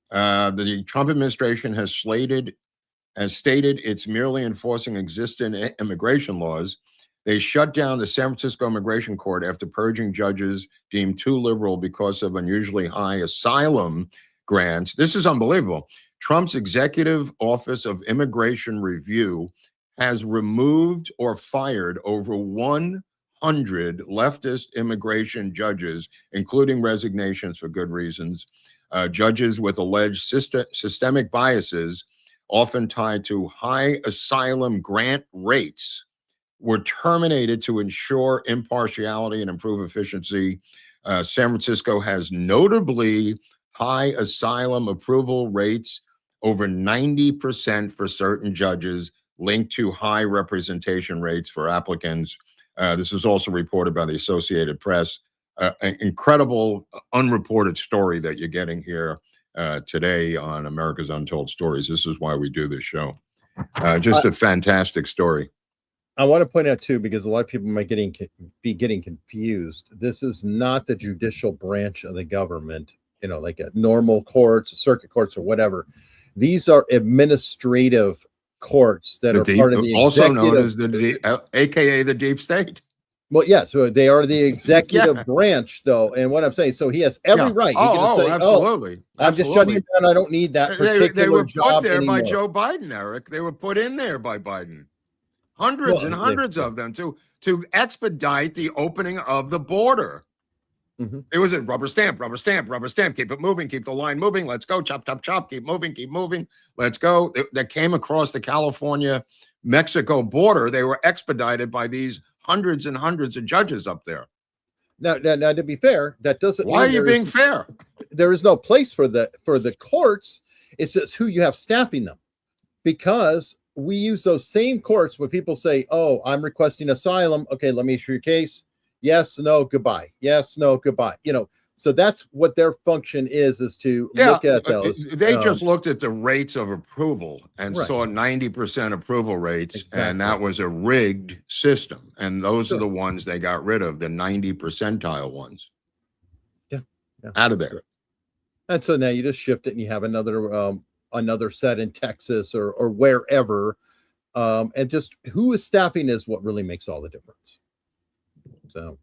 The Trump administration has stated it's merely enforcing existing immigration laws. They shut down the San Francisco immigration court after purging judges deemed too liberal because of unusually high asylum grants. This is unbelievable. Trump's Executive Office of Immigration Review has removed or fired over 100 leftist immigration judges, including resignations for good reasons. Judges with alleged systemic biases, often tied to high asylum grant rates, were terminated to ensure impartiality and improve efficiency. San Francisco has notably high asylum approval rates, over 90% for certain judges, linked to high representation rates for applicants. This was also reported by the Associated Press. An incredible unreported story that you're getting here today on America's Untold Stories. This is why we do this show. Just a fantastic story. I want to point out too, because a lot of people might be getting confused. This is not the judicial branch of the government, you know, like a normal courts, circuit courts, or whatever. These are administrative courts that are part of the also known as AKA the deep state. Well, yeah, so they are the executive branch, though. And what I'm saying, so he has every right. He can say, absolutely. I'm just shutting you down. I don't need that particular they were job put there anymore. by Joe Biden, Eric. They were put in there by Biden. Hundreds and hundreds of them to expedite the opening of the border. Mm-hmm. It was a rubber stamp. Keep it moving. Keep the line moving. Let's go. Chop. Keep moving. Let's go. That came across the California-Mexico border. They were expedited by these hundreds and hundreds of judges up there. Now, to be fair, that doesn't. Why are you being fair? There is no place for the courts. It's just who you have staffing them, because we use those same courts when people say, "Oh, I'm requesting asylum." Okay, let me issue your case. Yes, no, goodbye. Yes, no, goodbye. You know, So that's what their function is to look at those. They just looked at the rates of approval and Right. saw 90% approval rates, Exactly. and that was a rigged system. And those Sure. are the ones they got rid of, the 90 percentile ones. Yeah. Out of there. And so now you just shift it and you have another set in Texas or wherever. And just who is staffing is what really makes all the difference. So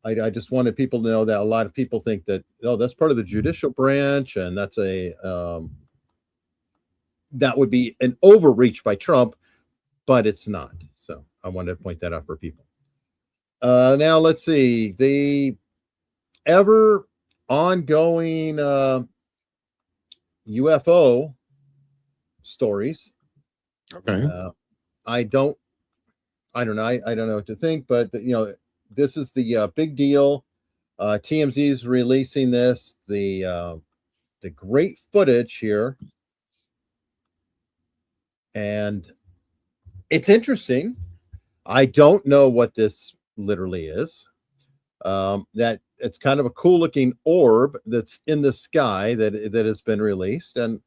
I just wanted people to know that a lot of people think that, oh, that's part of the judicial branch, and that's that would be an overreach by Trump, but it's not. So I wanted to point that out for people. Now let's see, the ever ongoing UFO stories. Okay. I don't know. I don't know what to think, but this is the big deal. TMZ is releasing this, the great footage here, and it's interesting. I don't know what this literally is. That it's kind of a cool looking orb that's in the sky that has been released, and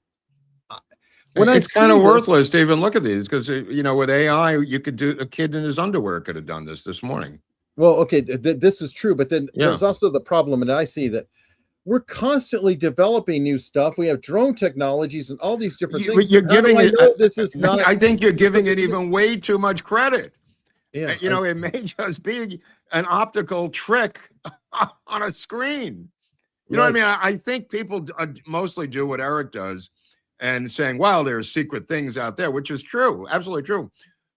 it's kind of worthless to even look at these because with AI, you could do a kid in his underwear could have done this morning. Well, okay, this is true, but then there's also the problem, and I see that we're constantly developing new stuff. We have drone technologies and all these different things. You're giving it. This is not. I think you're giving it even way too much credit. Yeah, it may just be an optical trick on a screen. You know what I mean? I think people mostly do what Eric does and saying, "Well, there's secret things out there," which is true, absolutely true.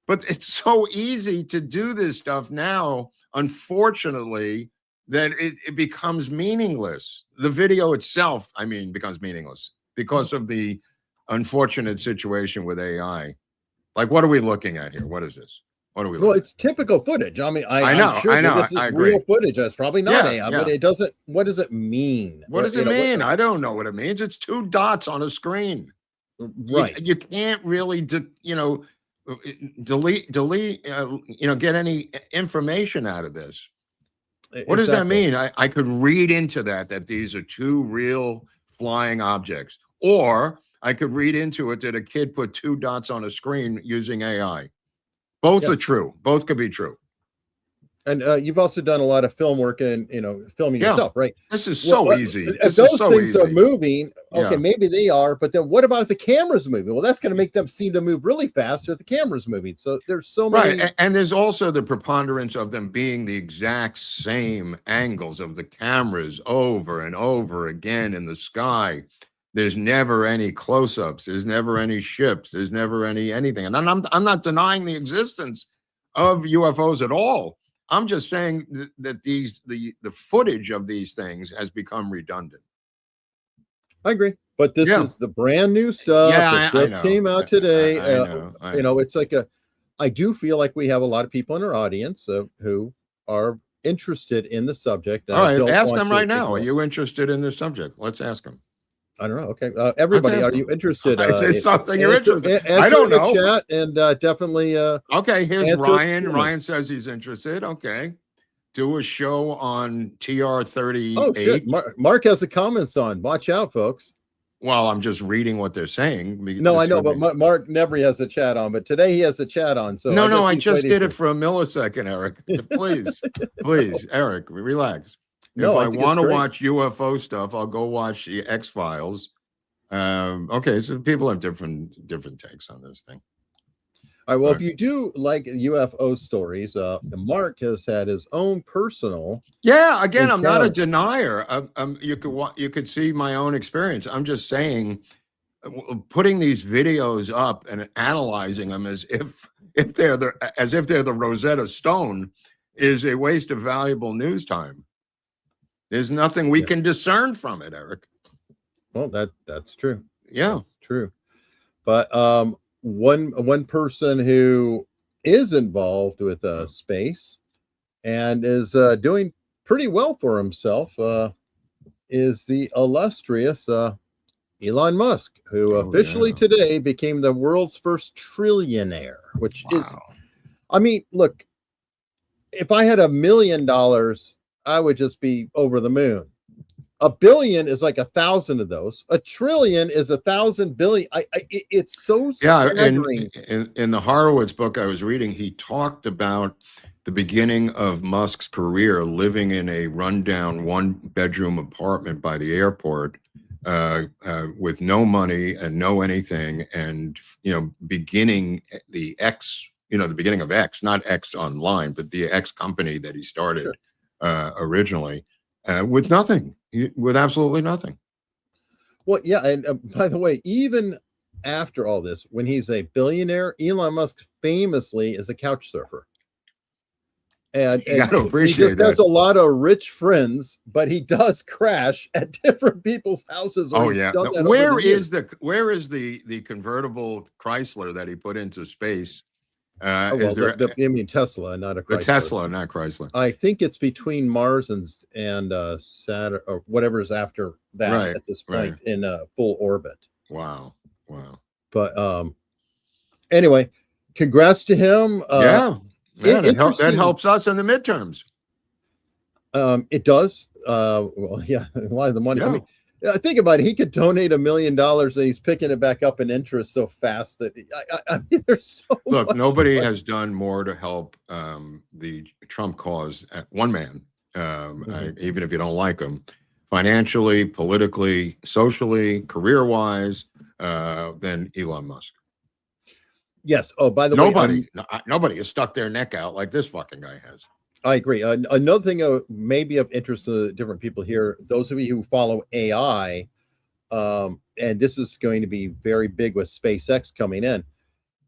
But it's so easy to do this stuff now, unfortunately, that it becomes meaningless. The video itself, becomes meaningless because of the unfortunate situation with AI. Like, what are we looking at here? What is this? What are we looking at? It's typical footage. I know. I'm sure this is real footage. It's probably not AI, but it doesn't. What does it mean? What does it mean? I don't know what it means. It's two dots on a screen. Right. You can't really, delete, get any information out of this. What does that mean? I could read into that these are two real flying objects, or I could read into it that a kid put two dots on a screen using AI. Both are true. Both could be true. And you've also done a lot of film work and filming yourself, right? This is so easy. If those things are moving, okay, maybe they are, but then what about if the camera's moving? Well, that's going to make them seem to move really fast if the camera's moving. So there's so many. Right, and there's also the preponderance of them being the exact same angles of the cameras over and over again in the sky. There's never any close-ups. There's never any ships. There's never anything. And I'm not denying the existence of UFOs at all. I'm just saying that the footage of these things has become redundant. I agree, but this is the brand new stuff. Yeah, it just came out today. I know. It's like I do feel like we have a lot of people in our audience who are interested in the subject. All right, ask them right now. Are you interested in this subject? Let's ask them. I don't know. Okay, everybody, are you interested? I say something you're interested. I don't know. Chat and definitely. Okay, here's Ryan. Ryan says he's interested. Okay, do a show on TR-38. Oh, good. Mark has the comments on. Watch out, folks. Well, I'm just reading what they're saying. No, I know, but Mark never has a chat on. But today he has a chat on. So no, I just did it for a millisecond, Eric. Please, Eric, relax. If I want to watch UFO stuff, I'll go watch the X-Files. Okay, so people have different takes on this thing. All right, well, if you do like UFO stories, Mark has had his own personal. Yeah, again, I'm not a denier. You could see my own experience. I'm just saying, putting these videos up and analyzing them as if they're the Rosetta Stone is a waste of valuable news time. There's nothing we can discern from it, Eric. Well, that's true. Yeah, that's true. But one person who is involved with space and is doing pretty well for himself is the illustrious Elon Musk, who officially today became the world's first trillionaire, which is, look, if I had $1 million, I would just be over the moon. A billion is like 1,000 of those. A trillion is 1,000 billion. It's so Yeah, staggering. in the Horowitz book I was reading, he talked about the beginning of Musk's career living in a rundown 1-bedroom apartment by the airport with no money and no anything, and beginning the X, the beginning of X, not X Online, but the X company that he started originally with nothing, with absolutely nothing. Well, yeah, and by the way, even after all this, when he's a billionaire, Elon Musk famously is a couch surfer. And You got to he appreciate just has that. a lot of rich friends, but he does crash at different people's houses. Oh yeah. Where is the convertible Chrysler that he put into space? Is there? I mean Tesla, not a Chrysler. The Tesla, not Chrysler. I think it's between Mars and Saturn, or whatever's after that at this point in full orbit. Wow. But anyway, congrats to him. That helps us in the midterms. It does. Well, yeah, a lot of the money. Yeah. I mean, think about it. He could donate $1 million, and he's picking it back up in interest so fast that I mean, there's so Look, much nobody money. has done more to help the Trump cause. One man, even if you don't like him, financially, politically, socially, career-wise, than Elon Musk. Yes. Oh, by the way, nobody has stuck their neck out like this fucking guy has. I agree. Another thing maybe of interest to different people here, those of you who follow AI, and this is going to be very big with SpaceX coming in.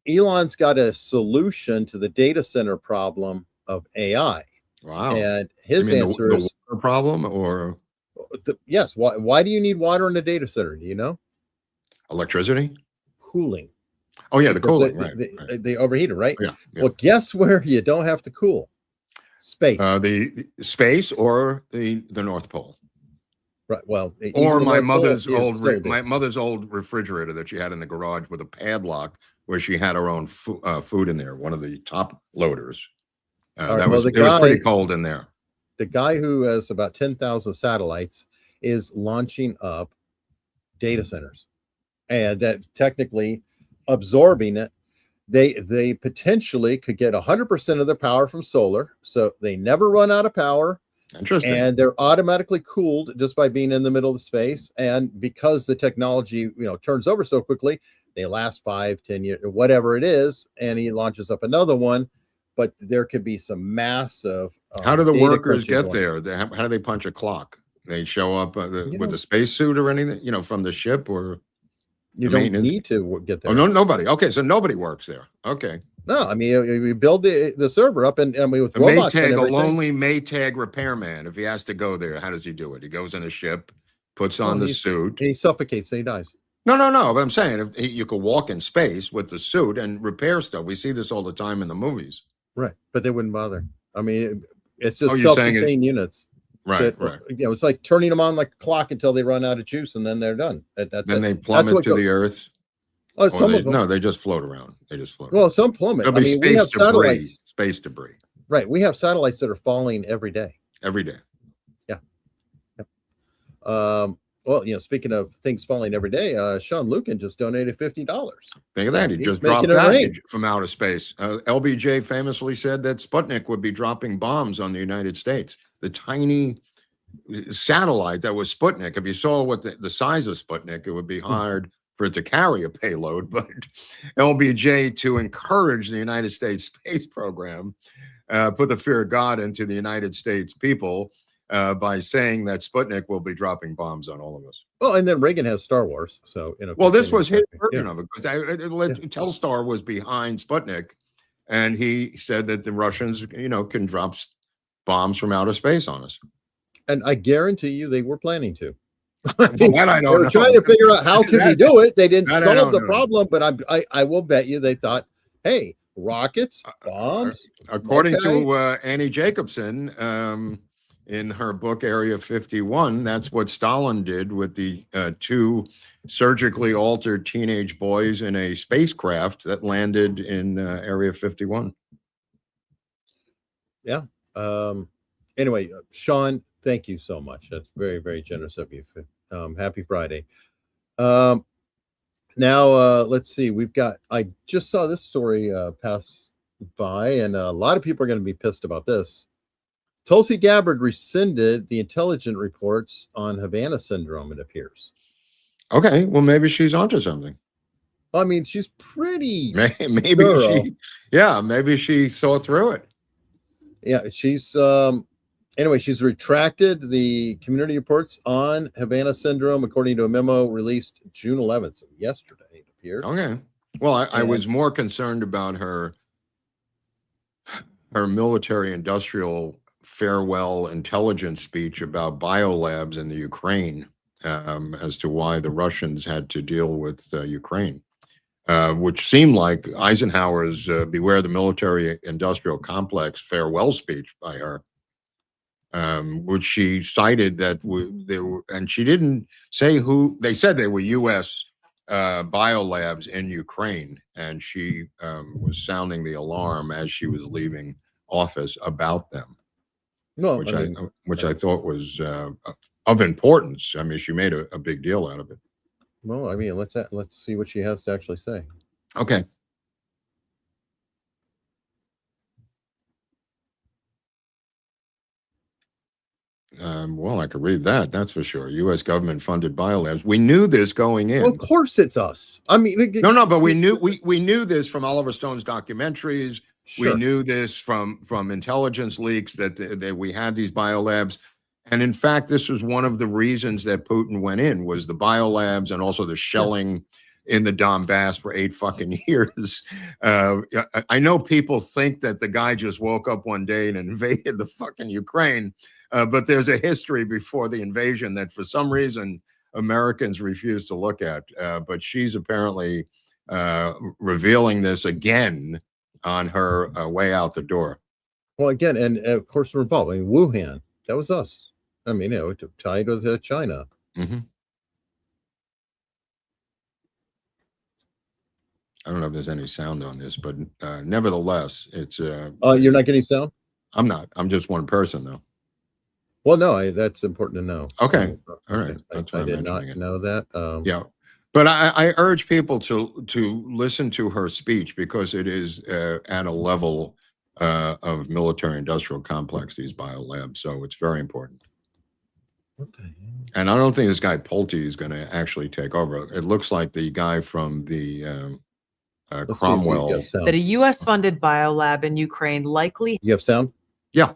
Elon's got a solution to the data center problem of AI. Wow. And his answer is the problem, or yes. Why do you need water in a data center? Do you know? Electricity? Cooling. Oh yeah, the cooling. They overheat it, right? Yeah. Well, guess where you don't have to cool? Space. The space or the North Pole. Right. Well, or my mother's old refrigerator that she had in the garage with a padlock, where she had her own food in there. One of the top loaders. It was pretty cold in there. The guy who has about 10,000 satellites is launching up data centers, and that technically absorbing it. They potentially could get 100% of their power from solar, so they never run out of power. Interesting. And they're automatically cooled just by being in the middle of space. And because the technology, turns over so quickly, they last 5-10 years, whatever it is. And he launches up another one, but there could be some massive. How do the workers get there? How do they punch a clock? They show up with a spacesuit or anything, from the ship, or you don't need to get there. Oh no, nobody. Okay, so nobody works there. Okay. No, I mean, we build the server up, and I mean, with robots and everything. A lonely Maytag repairman, if he has to go there, how does he do it? He goes in a ship, puts on the suit. He suffocates and he dies. No. But I'm saying, if you could walk in space with the suit and repair stuff. We see this all the time in the movies. Right, but they wouldn't bother. I mean, it's just self-contained units. Right. It's like turning them on like a clock until they run out of juice, and then they're done. Then they plummet to the earth. Oh, some of them. No, they just float around. Well, some plummet. There'll be we have satellites. Space debris. Right. We have satellites that are falling every day. Every day. Yeah. Well, speaking of things falling every day, Sean Lucan just donated $50. Think of that. He just dropped that from outer space. LBJ famously said that Sputnik would be dropping bombs on the United States. The tiny satellite that was Sputnik, if you saw what the size of Sputnik, it would be hard for it to carry a payload. But LBJ, to encourage the United States space program, put the fear of God into the United States people by saying that Sputnik will be dropping bombs on all of us. Well, and then Reagan has Star Wars. So, well, this was his version of it, because Telstar was behind Sputnik, and he said that the Russians, can drop bombs from outer space on us. And I guarantee you they were planning to. That I don't know. They were trying to figure out how could we do it. They didn't solve the problem, but I will bet you they thought, hey, rockets, bombs. According to Annie Jacobson, in her book Area 51, that's what Stalin did with the 2 surgically altered teenage boys in a spacecraft that landed in Area 51. Yeah. Anyway, Sean, Thank you so much. That's very, very generous of you. Happy Friday. Now, let's see. I just saw this story pass by, and a lot of people are going to be pissed about this. Tulsi Gabbard rescinded the intelligence reports on Havana syndrome, it appears. Okay, well, maybe she's onto something. I mean, she's pretty maybe thorough. maybe she saw through it. Yeah, she's anyway, she's retracted the community reports on Havana syndrome, according to a memo released June 11th, so yesterday, it appears. Okay. Well, I was more concerned about her military industrial farewell intelligence speech about biolabs in the Ukraine, as to why the Russians had to deal with Ukraine, which seemed like Eisenhower's beware the military industrial complex farewell speech by her, which she cited that there were, and she didn't say who. They said they were U.S. Biolabs in Ukraine, and she was sounding the alarm as she was leaving office about them. No, which I thought was of importance. I mean, she made a big deal out of it. Well, I mean, let's see what she has to actually say. Okay. Well, I could read that. That's for sure. U.S. government-funded biolabs. We knew this going in. Well, of course, it's us. I mean, no, but we knew this from Oliver Stone's documentaries. Sure. We knew this from intelligence leaks that we had these biolabs. And in fact, this was one of the reasons that Putin went in, was the biolabs and also the shelling in the Donbass for 8 fucking years. I know people think that the guy just woke up one day and invaded the fucking Ukraine, but there's a history before the invasion that for some reason Americans refuse to look at. But she's apparently revealing this again on her way out the door. Well, again, and of course we're involved. I mean, Wuhan, that was us. I mean, tied with China. Mm-hmm. I don't know if there's any sound on this, but nevertheless, it's. You're not getting sound? I'm not. I'm just one person, though. Well, no, that's important to know. Okay. All right. I did not know that. Yeah. But I urge people to listen to her speech, because it is at a level of military industrial complex, these biolabs. So it's very important. Okay. And I don't think this guy Pulte is going to actually take over. It looks like the guy from the Cromwell. That a U.S.-funded biolab in Ukraine likely You have sound? Yeah.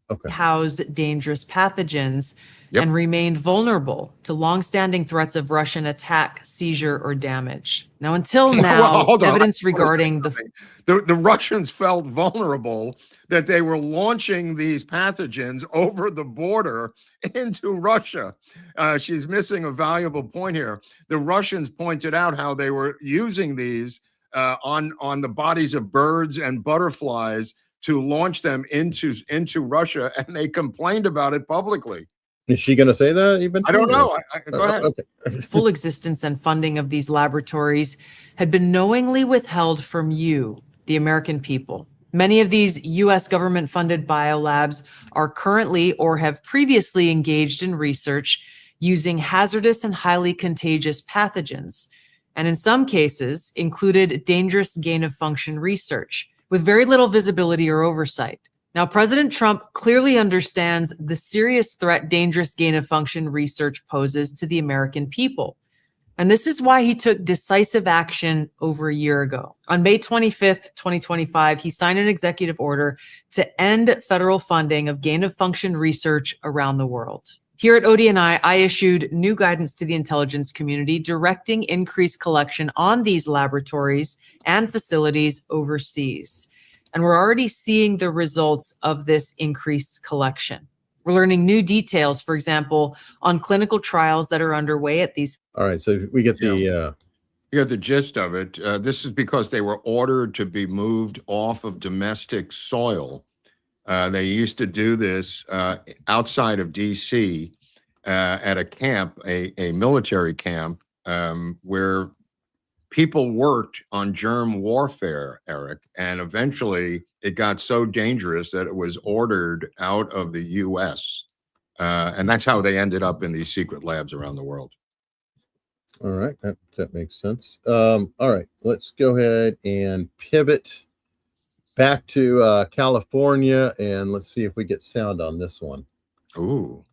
Okay. housed dangerous pathogens Yep. and remained vulnerable to longstanding threats of Russian attack, seizure, or damage. Now, until now, Well, hold on. evidence regarding the Russians felt vulnerable that they were launching these pathogens over the border into Russia. She's missing a valuable point here. The Russians pointed out how they were using these on the bodies of birds and butterflies to launch them into Russia, and they complained about it publicly. Is she going to say that even? I don't know. Go ahead. Okay. full existence and funding of these laboratories had been knowingly withheld from you, the American people. Many of these U.S. government-funded biolabs are currently or have previously engaged in research using hazardous and highly contagious pathogens, and in some cases included dangerous gain-of-function research with very little visibility or oversight. Now, President Trump clearly understands the serious threat dangerous gain-of-function research poses to the American people. And this is why he took decisive action over a year ago. On May 25th, 2025, he signed an executive order to end federal funding of gain-of-function research around the world. Here at ODNI, I issued new guidance to the intelligence community directing increased collection on these laboratories and facilities overseas. And we're already seeing the results of this increased collection. We're learning new details, for example, on clinical trials that are underway at these. All right. So we get the. You got the gist of it. This is because they were ordered to be moved off of domestic soil. They used to do this outside of D.C. At a camp, a military camp, where people worked on germ warfare, Eric, and eventually it got so dangerous that it was ordered out of the U.S. And that's how they ended up in these secret labs around the world. All right, that makes sense. All right, let's go ahead and pivot back to California, and let's see if we get sound on this one. Ooh.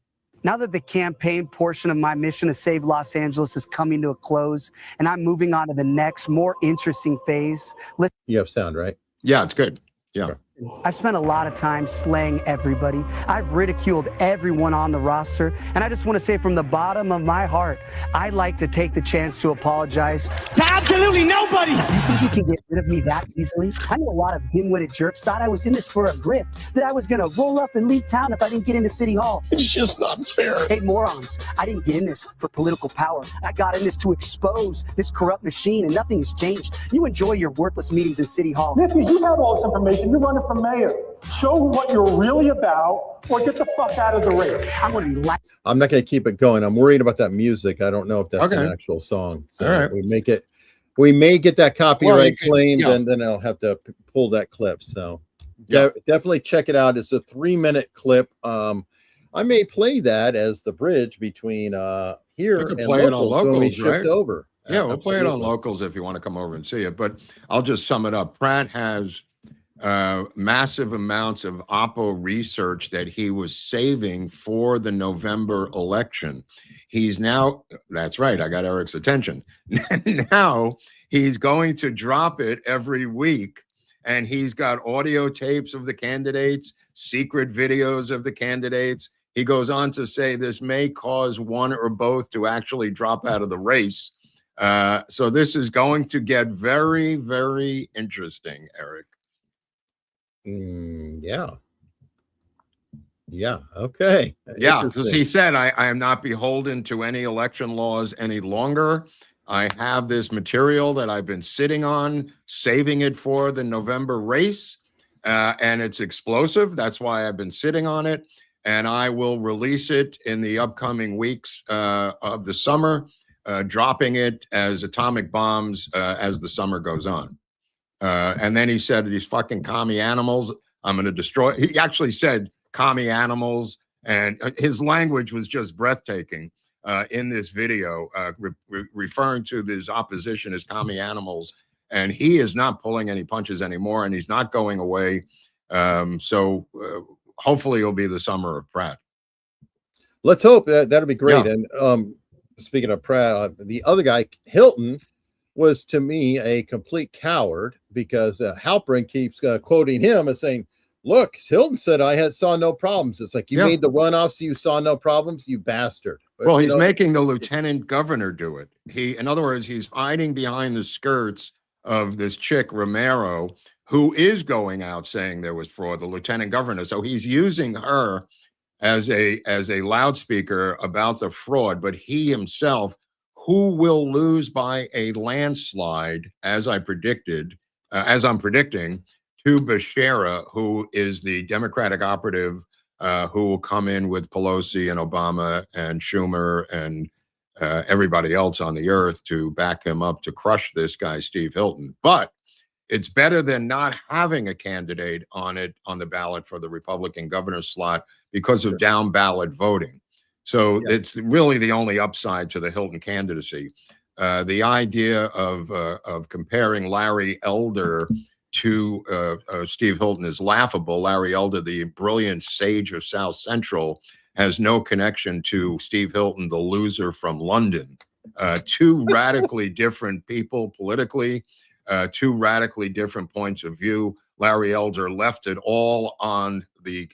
Now that the campaign portion of my mission to save Los Angeles is coming to a close, and I'm moving on to the next, more interesting phase. You have sound, right? Yeah, it's good. Yeah. Okay. I've spent a lot of time slaying everybody. I've ridiculed everyone on the roster. And I just want to say from the bottom of my heart, I'd like to take the chance to apologize to absolutely nobody. You think you can get rid of me that easily? I know a lot of dim-witted jerks thought I was in this for a grift, that I was going to roll up and leave town if I didn't get into City Hall. It's just not fair. Hey, morons, I didn't get in this for political power. I got in this to expose this corrupt machine, and nothing has changed. You enjoy your worthless meetings in City Hall. Nikki, you have all this information. You're running for mayor. Show what you're really about, or get the fuck out of the race. I'm going to be I'm not going to keep it going. I'm worried about that music. I don't know if that's Okay. an actual song. So All right. we may get that copyright Well, claimed, yeah. and then I'll have to pull that clip. So Yeah. definitely check it out. It's a 3-minute clip. I may play that as the bridge between here You can and play it on locals when we locals, shift right? over. Yeah, we'll play it on Absolutely. locals if you want to come over and see it. But I'll just sum it up. Pratt has massive amounts of Oppo research that he was saving for the November election. He's now, that's right, I got Eric's attention. Now he's going to drop it every week, and he's got audio tapes of the candidates, secret videos of the candidates. He goes on to say this may cause one or both to actually drop out of the race. So this is going to get very, very interesting, Eric. Yeah. Okay. Yeah, because Interesting. he said, I am not beholden to any election laws any longer. I have this material that I've been sitting on, saving it for the November race, and it's explosive. That's why I've been sitting on it, and I will release it in the upcoming weeks of the summer, dropping it as atomic bombs as the summer goes on. And then he said, these fucking commie animals, I'm going to destroy. He actually said commie animals, and his language was just breathtaking in this video, referring to this opposition as commie animals. And he is not pulling any punches anymore, and he's not going away. So hopefully it'll be the summer of Pratt. Let's hope that'll be great. Yeah. And speaking of Pratt, the other guy, Hilton, was to me a complete coward, because Halpern keeps quoting him as saying, look, Hilton said I saw no problems. It's like, you made the runoffs, you saw no problems, you bastard. But, Well, he's making the lieutenant governor do it. In other words, he's hiding behind the skirts of this chick, Romero, who is going out saying there was fraud, the lieutenant governor. So he's using her as a loudspeaker about the fraud, but he himself, who will lose by a landslide, as I'm predicting, to Becerra, who is the Democratic operative who will come in with Pelosi and Obama and Schumer and everybody else on the earth to back him up to crush this guy, Steve Hilton. But it's better than not having a candidate on the ballot for the Republican governor slot because of down ballot voting. So it's really the only upside to the Hilton candidacy. The idea of comparing Larry Elder to Steve Hilton is laughable. Larry Elder, the brilliant sage of South Central, has no connection to Steve Hilton, the loser from London. Two radically different people politically, two radically different points of view. Larry Elder left it all on the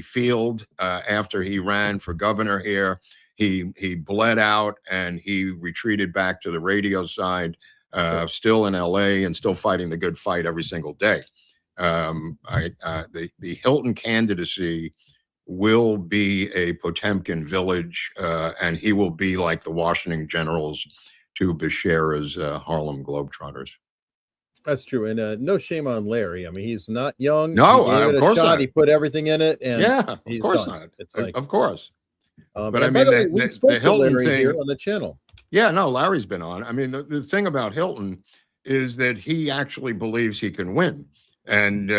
field after he ran for governor here. He bled out and he retreated back to the radio side, still in LA and still fighting the good fight every single day. The Hilton candidacy will be a Potemkin village, and he will be like the Washington Generals to Becerra's Harlem Globetrotters. That's true. And no shame on Larry. I mean, he's not young. No, He gave it of a course shot. not. He put everything in it. And Yeah, of he's course done. not. It's like, Of course. But I and by mean, the way, we spoke the to Hilton Larry thing here on the channel. Yeah, no, Larry's been on. I mean, the thing about Hilton is that he actually believes he can win. And,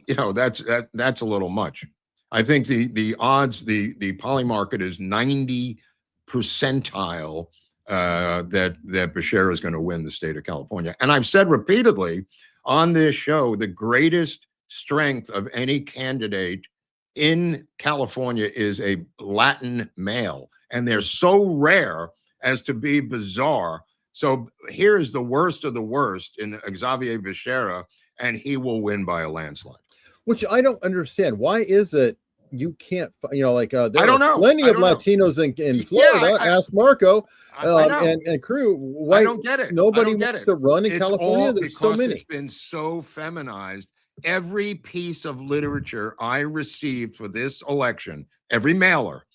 that's a little much. I think the odds, the poly market is 90 percentile that Becerra is going to win the state of California. And I've said repeatedly on this show, the greatest strength of any candidate in California is a Latin male. And they're so rare as to be bizarre. So here is the worst of the worst in Xavier Becerra, and he will win by a landslide. Which I don't understand. Why is it you can't, like, there I don't are know. plenty I of don't know. Latinos in Florida. Ask Marco I know. and crew. Why I don't get it. Nobody I don't get wants it. to run in It's California? all There's so because many. It's been so feminized. Every piece of literature I received for this election, every mailer,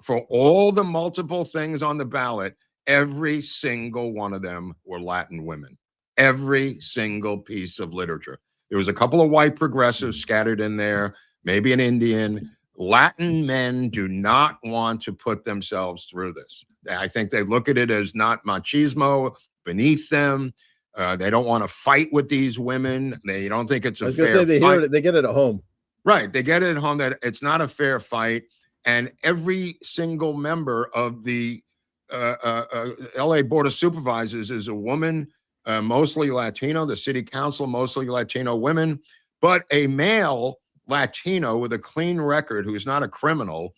for all the multiple things on the ballot, every single one of them were Latin women. Every single piece of literature. There was a couple of white progressives scattered in there, maybe an Indian. Latin men do not want to put themselves through this. I think they look at it as not machismo beneath them. They don't want to fight with these women. They don't think it's a fair fight. They get it at home. Right. They get it at home that it's not a fair fight. And every single member of the LA Board of Supervisors is a woman, mostly Latino, the city council, mostly Latino women, but a male Latino with a clean record who's not a criminal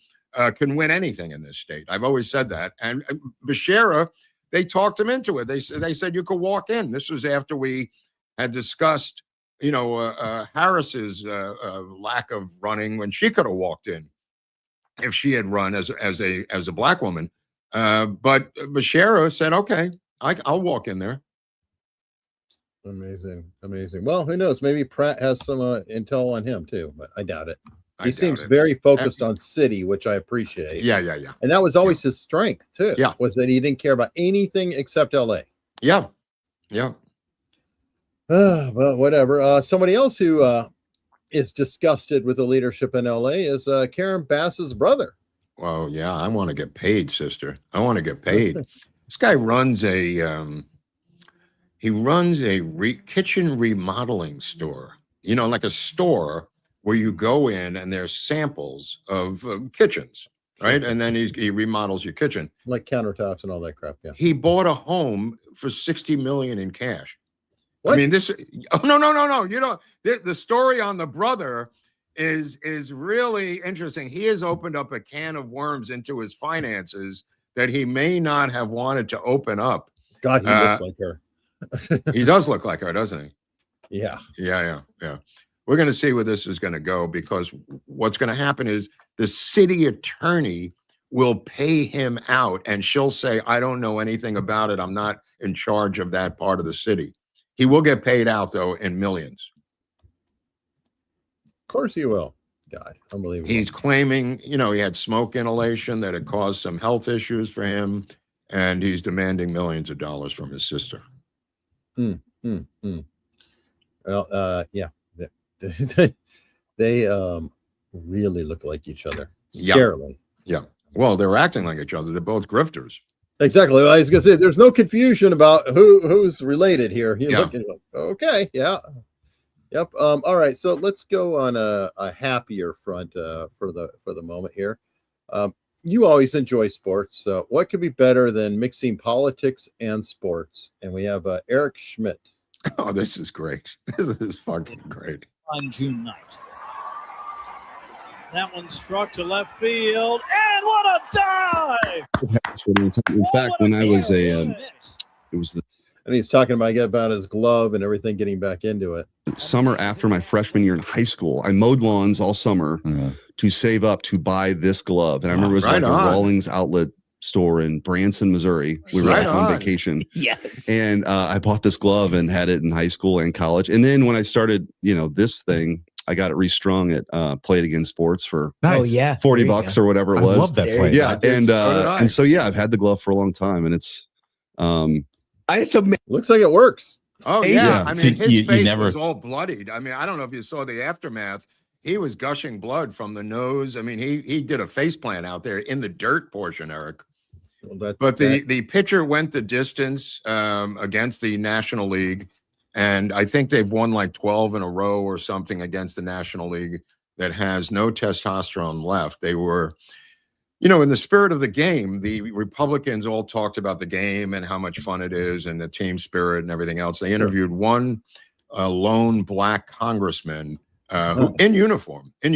can win anything in this state. I've always said that. And Becerra, they talked him into it. They said you could walk in. This was after we had discussed, Harris's lack of running when she could have walked in if she had run as a black woman. But Becerra said, "Okay, I'll walk in there." Amazing. Well, who knows? Maybe Pratt has some intel on him too, but I doubt it. He seems very focused on city, which I appreciate. Yeah. And that was always his strength too. Yeah. Was that he didn't care about anything except LA. Yeah. Well, whatever. Somebody else who is disgusted with the leadership in LA is Karen Bass's brother. Well, yeah, I want to get paid, sister. I want to get paid. This guy runs a kitchen remodeling store, like a store where you go in and there's samples of kitchens, right? And then he remodels your kitchen. Like countertops and all that crap, yeah. He bought a home for $60 million in cash. What? I mean, no. The story on the brother is really interesting. He has opened up a can of worms into his finances that he may not have wanted to open up. God, he looks like her. He does look like her, doesn't he? Yeah. We're going to see where this is going to go, because what's going to happen is the city attorney will pay him out, and she'll say, "I don't know anything about it. I'm not in charge of that part of the city." He will get paid out, though, in millions. Of course he will. God, unbelievable. He's claiming, he had smoke inhalation that had caused some health issues for him, and he's demanding millions of dollars from his sister. Well, yeah. They really look like each other. Scarily. Yeah. Well, they're acting like each other. They're both grifters. Exactly. I was gonna say there's no confusion about who's related here. You Yeah. look, okay, yeah. Yep. All right. So let's go on a happier front for the moment here. You always enjoy sports. So what could be better than mixing politics and sports? And we have Eric Schmidt. Oh, this is great. This is fucking great. On June night. That one struck to left field, and what a dive! In fact, when I was and he's talking about his glove and everything, getting back into it. Summer after my freshman year in high school, I mowed lawns all summer to save up to buy this glove. And I remember it was like a Rawlings outlet store in Branson, Missouri. We were on vacation. Yes. And I bought this glove and had it in high school and college. And then when I started, this thing, I got it restrung at Play It Again Sports for $40 or whatever it was. I love that place. Yeah. And so, I've had the glove for a long time, and it's looks like it works. Oh, yeah. I mean, his face was all bloodied. I mean, I don't know if you saw the aftermath. He was gushing blood from the nose. I mean, he did a face plant out there in the dirt portion, Eric. Well, but the pitcher went the distance against the National League. And I think they've won like 12 in a row or something against the National League. that has no testosterone left. They were, you know, in the spirit of the game, the Republicans all talked about the game and how much fun it is and the team spirit and everything else. They interviewed one lone black congressman who in uniform, and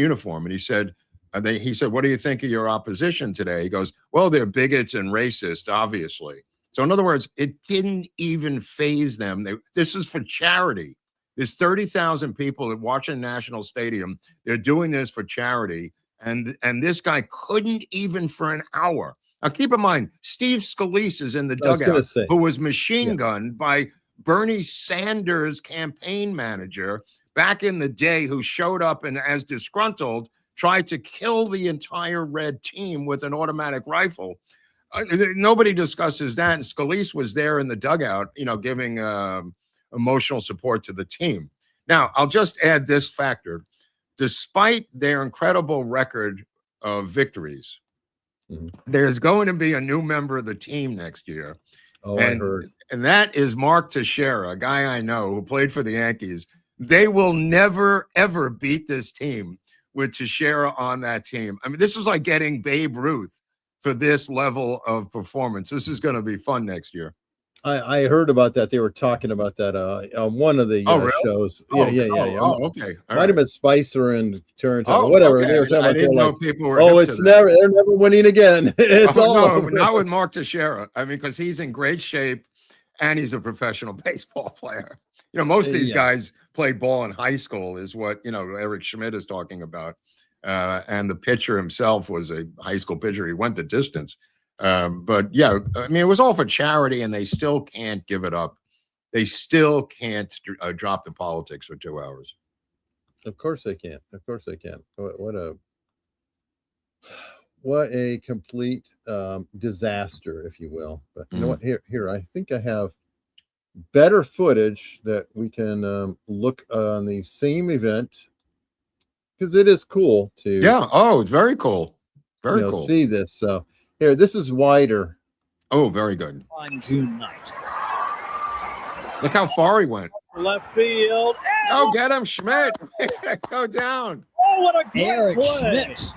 he said, what do you think of your opposition today? He goes, well, they're bigots and racist, obviously. So in other words, it didn't even faze them. This is for charity. There's 30,000 people at Washington National Stadium. They're doing this for charity. And this guy couldn't even for an hour. Now, keep in mind, Steve Scalise is in the dugout, who was machine gunned by Bernie Sanders' campaign manager back in the day, who showed up and, as disgruntled, tried to kill the entire red team with an automatic rifle. Nobody discusses that. And Scalise was there in the dugout, you know, giving emotional support to the team. Now, I'll just add this factor. Despite their incredible record of victories, there's going to be a new member of the team next year. Oh, I heard. And that is Mark Teixeira, a guy I know who played for the Yankees. They will never, ever beat this team with Teixeira on that team. I mean, this is like getting Babe Ruth for this level of performance. This is going to be fun next year. I heard about that. They were talking about that on one of the really? shows. Okay. Might have been Spicer and Turntime, whatever. Okay. They were talking I about. didn't know like, people were. They're never winning again. It's all over. Not with Mark Teixeira. I mean, because he's in great shape and he's a professional baseball player. You know, most of these guys played ball in high school, is what, you know, Eric Schmidt is talking about. And the pitcher himself was a high school pitcher. He went the distance. But yeah, I mean, it was all for charity, and they still can't give it up. They still can't drop the politics for 2 hours. Of course they can't. Of course they can. What a complete disaster, if you will. But you know what? Here, I think I have better footage that we can look on the same event, because it is cool to. Yeah. Oh, it's very cool. Very cool. See this. So here, this is wider. Oh, very good. On June night. Look how far he went. Left field. Go get him, Schmidt. Go down. Oh, what a great Eric play. Schmidt.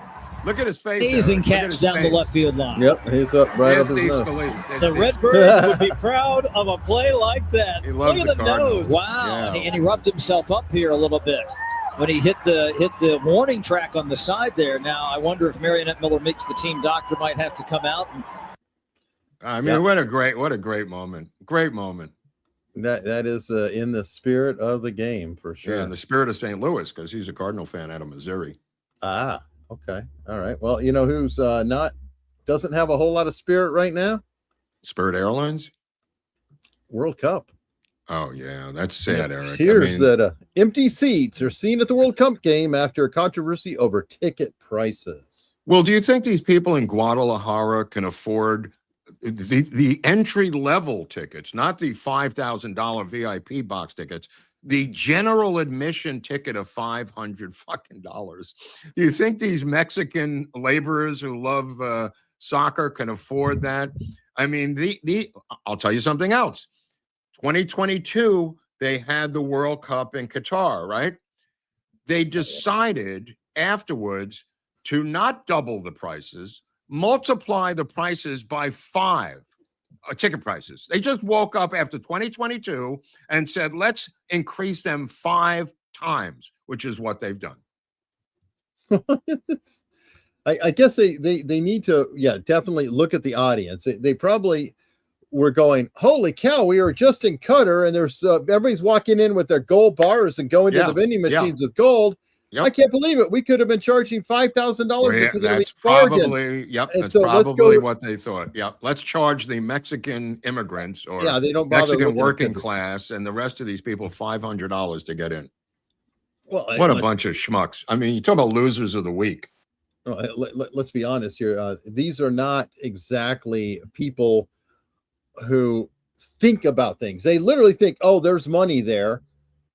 Look at his face. Amazing Look at catch his down face. the left field line. Yep, he's up right There's up his Steve nose. Scalise. There's The Steve. Redbirds would be proud of a play like that. He loves Look at the the Cardinals. nose. Wow, and he roughed himself up here a little bit when he hit the warning track on the side there. Now I wonder if Marionette Miller Meeks, the team doctor, might have to come out. And, I mean, what a great moment. Great moment. That is in the spirit of the game for sure. Yeah, in the spirit of St. Louis, because he's a Cardinal fan out of Missouri. Ah, okay. All right. Well, you know who's doesn't have a whole lot of spirit right now? Spirit Airlines? World Cup. Oh, yeah. That's sad, Eric. Here's that empty seats are seen at the World Cup game after a controversy over ticket prices. Well, do you think these people in Guadalajara can afford the entry level tickets, not the $5,000 VIP box tickets, the general admission ticket of $500 fucking dollars? Do you think these Mexican laborers who love soccer can afford that? I mean, I'll tell you something else. 2022, they had the World Cup in Qatar, right? They decided afterwards to not double the prices, multiply the prices by 5 ticket prices. They just woke up after 2022 and said, let's increase them 5 times, which is what they've done. I guess they need to, definitely look at the audience. They probably were going, holy cow, we were just in Qatar, and there's everybody's walking in with their gold bars and going to the vending machines with gold. Yep. I can't believe it. We could have been charging $5,000. That's probably that's probably what they thought. Yep. Let's charge the Mexican immigrants or they don't bother Mexican working class and the rest of these people $500 to get in. Well, what a bunch of schmucks. I mean, you talk about losers of the week. Let's be honest here. These are not exactly people who think about things. They literally think, oh, there's money there.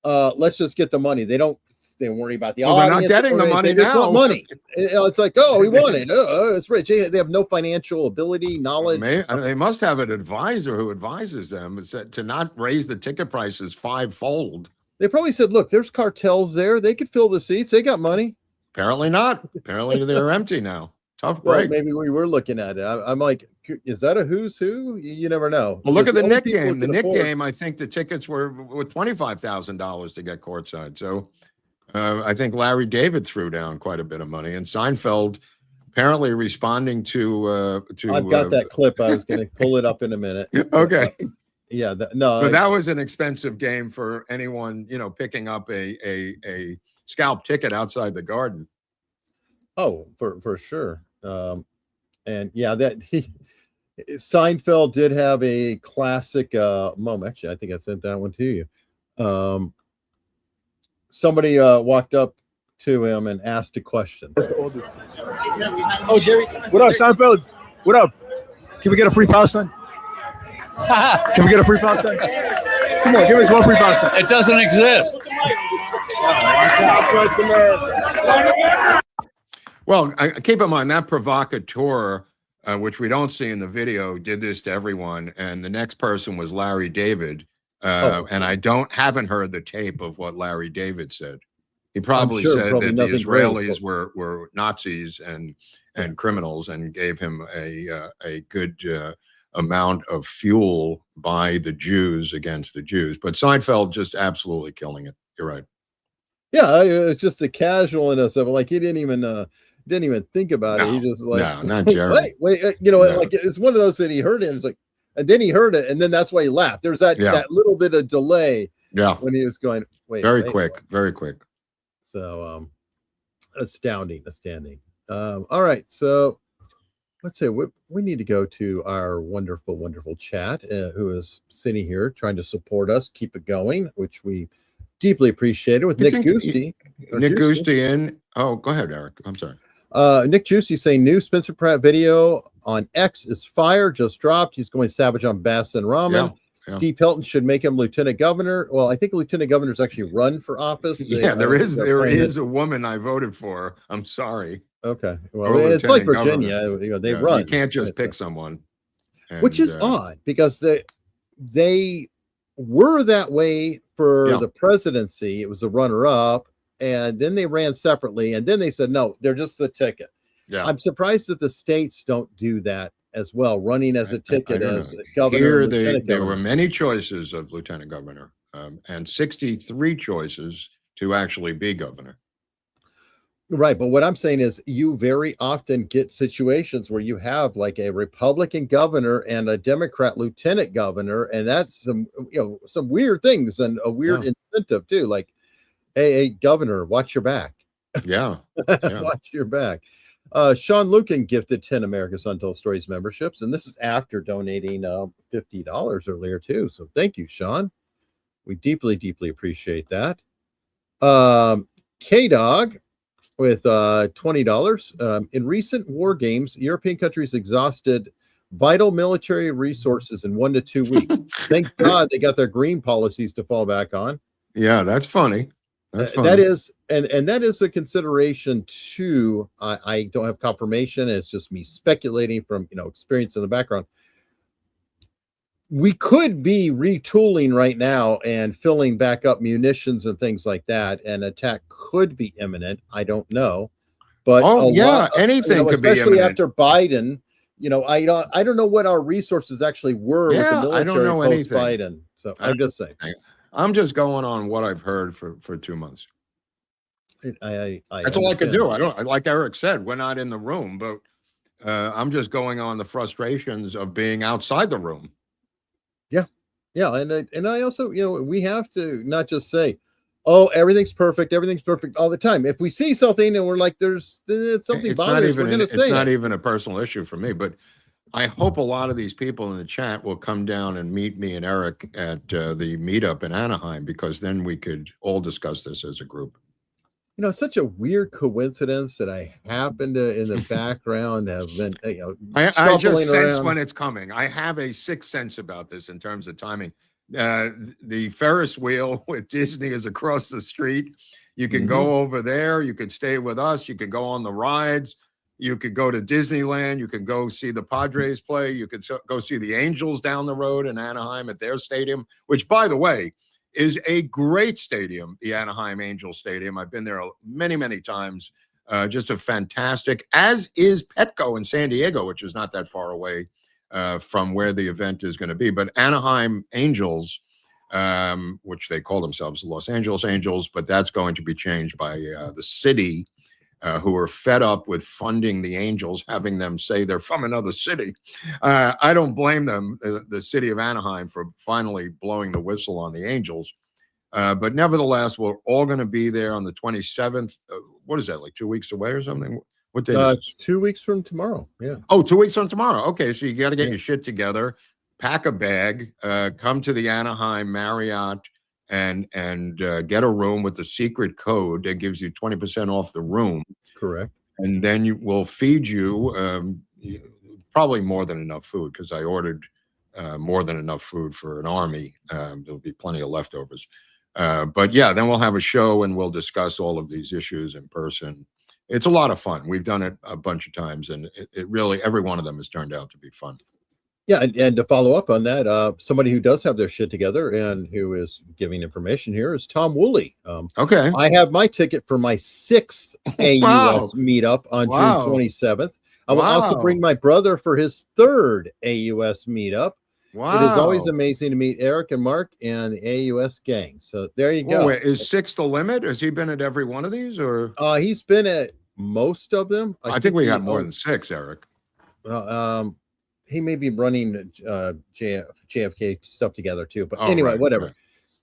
Let's just get the money. They don't worry about the audience. They're not getting the money now. Money. It's like, oh, we want it. It's rich. They have no financial ability, knowledge. They must have an advisor who advises them to not raise the ticket prices 5-fold. They probably said, look, there's cartels there. They could fill the seats. They got money. Apparently not. Apparently they're empty now. Tough Well, break. maybe we were looking at it. I'm like, is that a who's who? You never know. Well, look at the Only Knick people game. The can Knick afford- game, I think the tickets were $25,000 to get courtside. So I think Larry David threw down quite a bit of money, and Seinfeld apparently responding to. I've got that clip. I was going to pull it up in a minute. Okay. Yeah. But No. that was an expensive game for anyone, picking up a scalp ticket outside the Garden. Oh, for sure. And yeah, Seinfeld did have a classic moment. Actually, I think I sent that one to you. Somebody walked up to him and asked a question. Oh, Jerry. What up, Seinfeld? What up? Can we get a free Palestine? Can we get a free Palestine? Come on, give us one free Palestine. It doesn't exist. Well, keep in mind that provocateur, which we don't see in the video, did this to everyone, and the next person was Larry David. And I haven't heard the tape of what Larry David said. He probably said that the Israelis were Nazis and criminals, and gave him a good amount of fuel by the Jews against the Jews. But Seinfeld just absolutely killing it. You're right. Yeah, it's just the casualness of it. Like he didn't even think about it. He just like, no, not Jerry. wait, like it's one of those that he heard it. It's like, and then he heard it, and then that's why he laughed. There's that little bit of delay. Yeah, when he was going, very quick. So, astounding. All right, so let's say we need to go to our wonderful chat, who is sitting here trying to support us, keep it going, which we deeply appreciate it. With Nick Giusti. Nick Giusti in. Oh, go ahead, Eric. I'm sorry. Nick Giusti saying new Spencer Pratt video on X is fire, just dropped. He's going savage on Bass and Ramen. Yeah. Steve Pelton should make him lieutenant governor. Well, I think lieutenant governors actually run for office. Yeah, there is a woman I voted for. I'm sorry. Okay. Well, it's like Virginia. They run. You can't just pick someone. Which is odd because they were that way for the presidency. It was a runner-up, and then they ran separately, and then they said, no, they're just the ticket. Yeah. I'm surprised that the states don't do that as well, running as a ticket as governor. Here, there were many choices of lieutenant governor, and 63 choices to actually be governor. Right, but what I'm saying is you very often get situations where you have like a Republican governor and a Democrat lieutenant governor, and that's some weird things and a weird incentive too. Like, hey, governor, watch your back. Yeah. Watch your back. Sean Lucan gifted 10 America's Untold Stories memberships, and this is after donating $50 earlier too. So thank you, Sean. We deeply appreciate that. K-Dog with $20. In recent war games, European countries exhausted vital military resources in 1 to 2 weeks. Thank God they got their green policies to fall back on. Yeah, that's funny. That's funny. That is, and that is a consideration too. I don't have confirmation. It's just me speculating from experience in the background. We could be retooling right now and filling back up munitions and things like that. An attack could be imminent. I don't know, but anything could be imminent. Especially after Biden. I don't know what our resources actually were with the military I don't know post anything. Biden. So I'm just saying. I'm just going on what I've heard for 2 months. That's all I could do. Like Eric said, we're not in the room, but I'm just going on the frustrations of being outside the room. Yeah, and I also, we have to not just say, "Oh, everything's perfect all the time." If we see something and we're like, "There's something bothering us," we're going to say it's not even a personal issue for me, but I hope a lot of these people in the chat will come down and meet me and Eric at the meetup in Anaheim, because then we could all discuss this as a group. It's such a weird coincidence that I happen to, in the background, have been, I just sense around. when it's coming. I have a sixth sense about this in terms of timing. The Ferris wheel with Disney is across the street. You can go over there. You could stay with us. You could go on the rides. You could go to Disneyland. You could go see the Padres play. You could go see the Angels down the road in Anaheim at their stadium, which, by the way, is a great stadium, the Anaheim Angels Stadium. I've been there many, many times. Just a fantastic, as is Petco in San Diego, which is not that far away from where the event is going to be. But Anaheim Angels, which they call themselves the Los Angeles Angels, but that's going to be changed by the city, who are fed up with funding the Angels, having them say they're from another city. I don't blame them, the city of Anaheim, for finally blowing the whistle on the Angels. But nevertheless, we're all going to be there on the 27th. What is that, like 2 weeks away or something? What day is it? 2 weeks from tomorrow. Yeah. Oh, 2 weeks from tomorrow. Okay, so you got to get your shit together, pack a bag, come to the Anaheim Marriott, and get a room with the secret code that gives you 20% off the room. Correct. And then we'll feed you probably more than enough food, because I ordered more than enough food for an army. There'll be plenty of leftovers. But yeah, then we'll have a show and we'll discuss all of these issues in person. It's a lot of fun. We've done it a bunch of times, and it really, every one of them has turned out to be fun. Yeah, and to follow up on that, somebody who does have their shit together and who is giving information here is Tom Woolley. Okay. I have my ticket for my 6th AUS meetup on June 27th. I will also bring my brother for his 3rd AUS meetup. Wow. It is always amazing to meet Eric and Mark and the AUS gang. So there you go. Wait, is 6 the limit? Has he been at every one of these, or? He's been at most of them. I think we got more than 6, Eric. He may be running JFK stuff together too. But anyway, whatever. Right.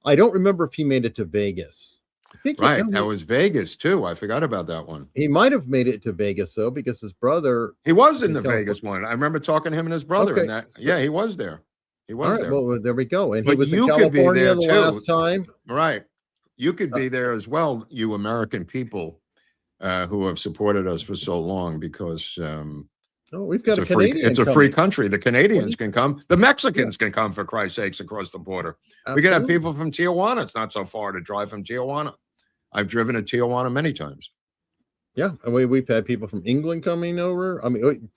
I don't remember if he made it to Vegas. I think that was Vegas too. I forgot about that one. He might have made it to Vegas though, because his brother. He was in the Vegas one. I remember talking to him and his brother in that. Yeah, he was there. He was there. Well, there we go. And he was in California the last time. Right. You could be there as well, you American people who have supported us for so long, because we've got it's a free country. The Canadians can come. The Mexicans can come, for Christ's sakes, across the border. Absolutely. We can have people from Tijuana. It's not so far to drive from Tijuana. I've driven to Tijuana many times. Yeah, and we've had people from England coming over. I mean,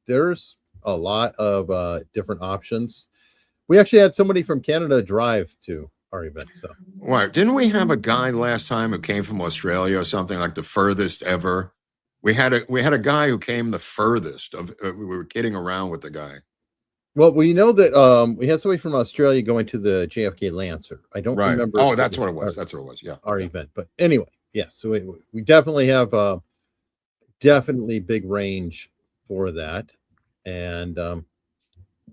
there's a lot of different options. We actually had somebody from Canada drive to our event. So, right? Didn't we have a guy last time who came from Australia or something, like the furthest ever? We had a guy who came the furthest of. We were kidding around with the guy. Well, we know that we had somebody from Australia going to the JFK Lancer. I don't remember. Oh, that's what it was. That's what it was. Yeah, our event. But anyway, yeah. So we definitely have definitely big range for that, and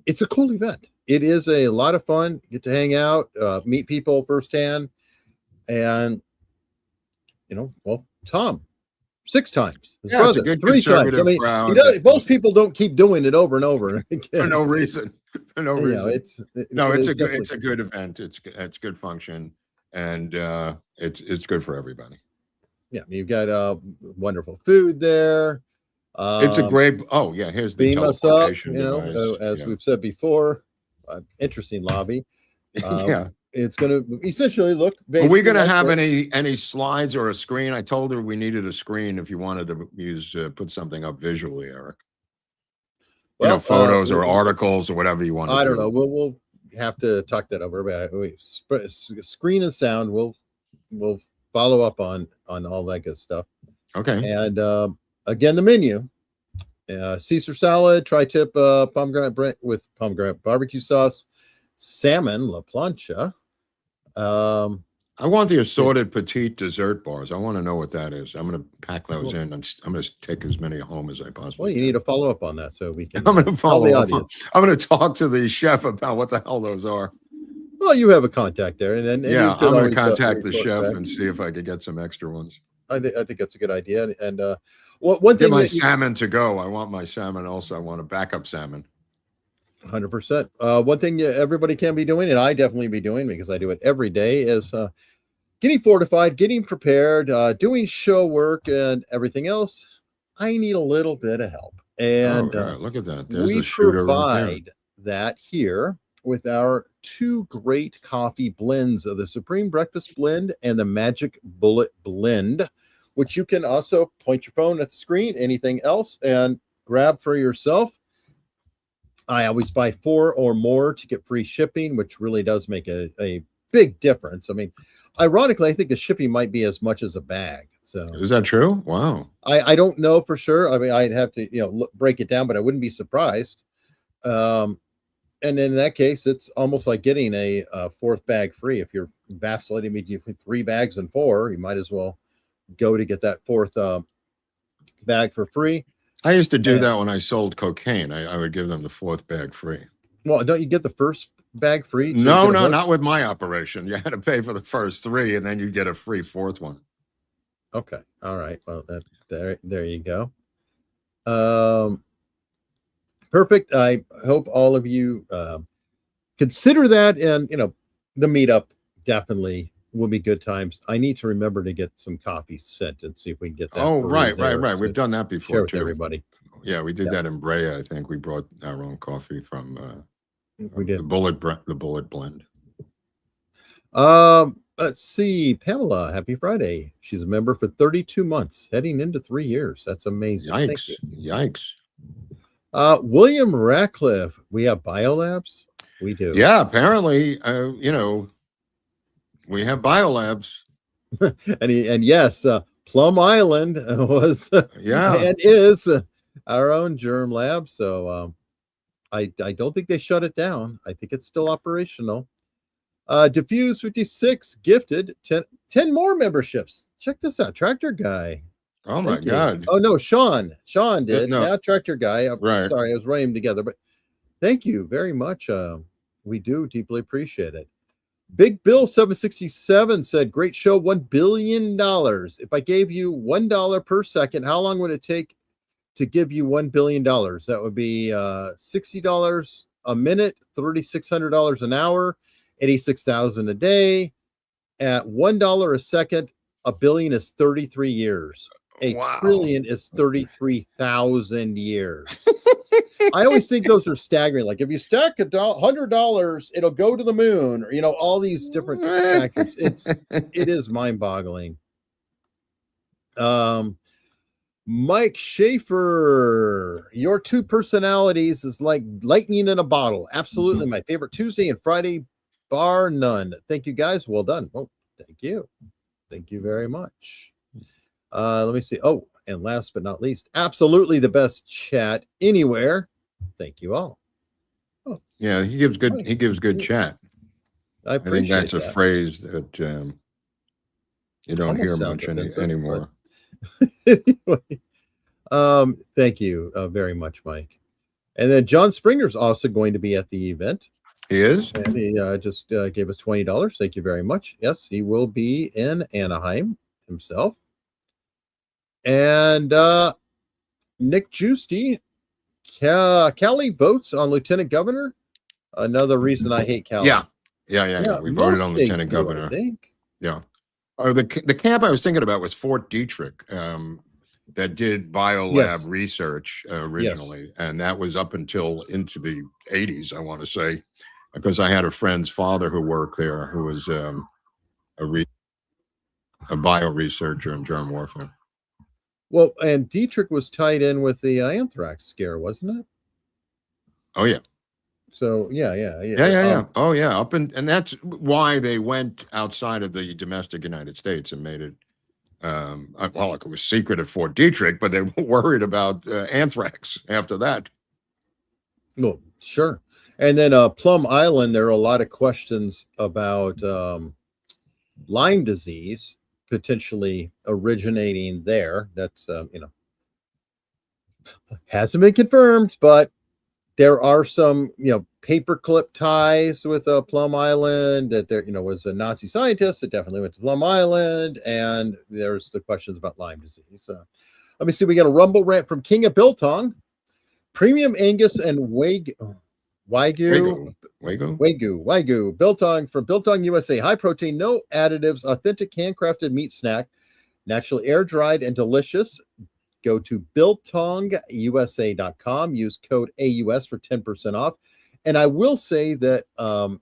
it's a cool event. It is a lot of fun. Get to hang out, meet people firsthand, and Tom. 6 times. His brother, 3 times. I mean, most people don't keep doing it over and over again. For no reason. For no reason. It's a good event. It's good function, and it's good for everybody. Yeah, you've got wonderful food there. It's a great. Oh yeah, here's the beam us up. As we've said before, interesting lobby. Yeah. It's going to essentially look. Are we going to have any slides or a screen? I told her we needed a screen if you wanted to put something up visually, Eric. Well, photos or articles or whatever you want. I don't know. We'll have to talk that over. But screen and sound. We'll follow up on all that good stuff. Okay. And again, the menu: Caesar salad, tri-tip pomegranate with pomegranate barbecue sauce, salmon La Plancha. I want the assorted petite dessert bars. I want to know what that is. I'm going to pack those in. I'm going to take as many home as I possibly Well, you need to follow up on that so we can. I'm going to follow up. I'm going to talk to the chef about what the hell those are. Well, you have a contact there, and yeah, I'm going to contact the chef and see if I could get some extra ones. I think that's a good idea. And one thing, get my salmon to go. I want my salmon also. I want a backup salmon. 100%. One thing everybody can be doing, and I definitely be doing because I do it every day, is getting fortified, getting prepared, doing show work and everything else. I need a little bit of help. And look at that. There's a shooter provide that here with our 2 great coffee blends of the Supreme Breakfast Blend and the Magic Bullet Blend, which you can also point your phone at the screen, anything else, and grab for yourself. I always buy 4 or more to get free shipping, which really does make a big difference. I mean, ironically, I think the shipping might be as much as a bag. So is that true? Wow. I don't know for sure. I mean, I'd have to break it down, but I wouldn't be surprised. And in that case, it's almost like getting a fourth bag free. If you're vacillating between 3 bags and 4, you might as well go to get that fourth bag for free. I used to do that when I sold cocaine. I would give them the 4th bag free. Well, don't you get the first bag free? No, not with my operation. You had to pay for the first 3, and then you get a free 4th one. Okay. All right. Well, there you go. Perfect. I hope all of you consider that, and the meetup definitely will be good times. I need to remember to get some coffee sent and see if we can get that. Oh, right. We've done that before share with too. Everybody. Yeah, we did that in Brea. I think we brought our own coffee from we did the Bullet Blend. Let's see, Pamela. Happy Friday. She's a member for 32 months, heading into 3 years. That's amazing. Yikes. William Ratcliffe. We have biolabs. We do. Yeah, apparently, we have biolabs. and yes, Plum Island was and is our own germ lab. So I don't think they shut it down. I think it's still operational. Diffuse 56 gifted 10 more memberships. Check this out, Tractor Guy. Oh my God! Oh no, Sean did. No. Now Tractor Guy. Right. Sorry, I was running them together, but thank you very much. We do deeply appreciate it. Big Bill 767 said, "Great show, $1 billion. If I gave you $1 per second, how long would it take to give you $1 billion? That would be $60 a minute, $3,600 an hour, 86,000 a day. At $1 a second, a billion is 33 years. A trillion is 33,000 years." I always think those are staggering. Like if you stack $100, it'll go to the moon, or all these different factors. It is mind-boggling. Mike Schaefer, your 2 personalities is like lightning in a bottle. Absolutely my favorite Tuesday and Friday, bar none. Thank you guys. Well done. Well, thank you. Thank you very much. Let me see. Oh, and last but not least, absolutely the best chat anywhere. Thank you all. Oh. Yeah, he gives good chat. I think that's a phrase that you don't hear much anymore. Anyway, thank you very much, Mike. And then John Springer's also going to be at the event. He is? And he just gave us $20. Thank you very much. Yes, he will be in Anaheim himself. And Nick Giusti, Cali votes on lieutenant governor. Another reason I hate Cali. Yeah. We voted on lieutenant governor. I think. Yeah. The camp I was thinking about was Fort Detrick, that did biolab research originally, and that was up until into the 80s, I want to say, because I had a friend's father who worked there, who was a bio researcher in germ warfare. Well, and Detrick was tied in with the anthrax scare, wasn't it? Oh yeah. So yeah. Oh yeah. And that's why they went outside of the domestic United States and made it. Well, it was secret at Fort Detrick, but they were worried about anthrax after that. Well, sure. And then Plum Island, there are a lot of questions about Lyme disease potentially originating there. That's hasn't been confirmed, but there are some paperclip ties with Plum Island, that there was a Nazi scientist that definitely went to Plum Island, and there's the questions about Lyme disease. Let me see. We got a rumble rant from King of Biltong, Premium Angus and Wagyu Biltong from Biltong, USA. High protein, no additives, authentic handcrafted meat snack, naturally air dried and delicious. Go to biltongusa.com. Use code AUS for 10% off. And I will say that I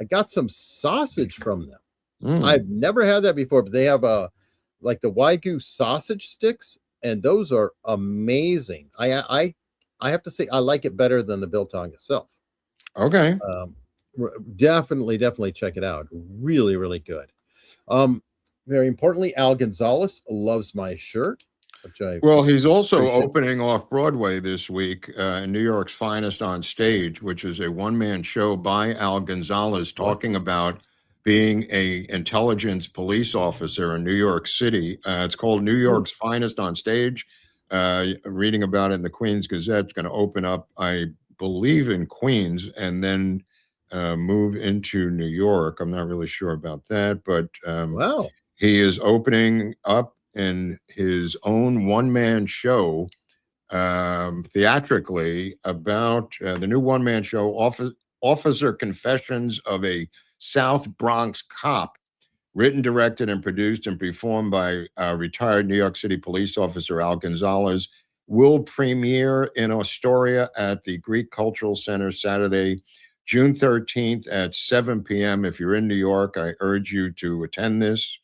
got some sausage from them. I've never had that before, but they have like the Wagyu sausage sticks, and those are amazing. I have to say I like it better than the biltong itself. Okay. Definitely check it out. Really, really good. very importantly, Al Gonzalez loves my shirt. Which I Well, he's also appreciate. opening off Broadway this week in New York's Finest on Stage, which is a one-man show by Al Gonzalez talking about being a intelligence police officer in New York City. It's called New York's Finest on Stage. Reading about it in the Queens Gazette. It's going to open up, I believe, in Queens and then move into New York. I'm not really sure about that, but Wow. he is opening up in his own one-man show theatrically about the new one-man show, Officer Confessions of a South Bronx Cop, written, directed, and produced and performed by retired New York City police officer Al Gonzalez, will premiere in Astoria at the Greek Cultural Center Saturday, June 13th at 7 p.m. If you're in New York, I urge you to attend this.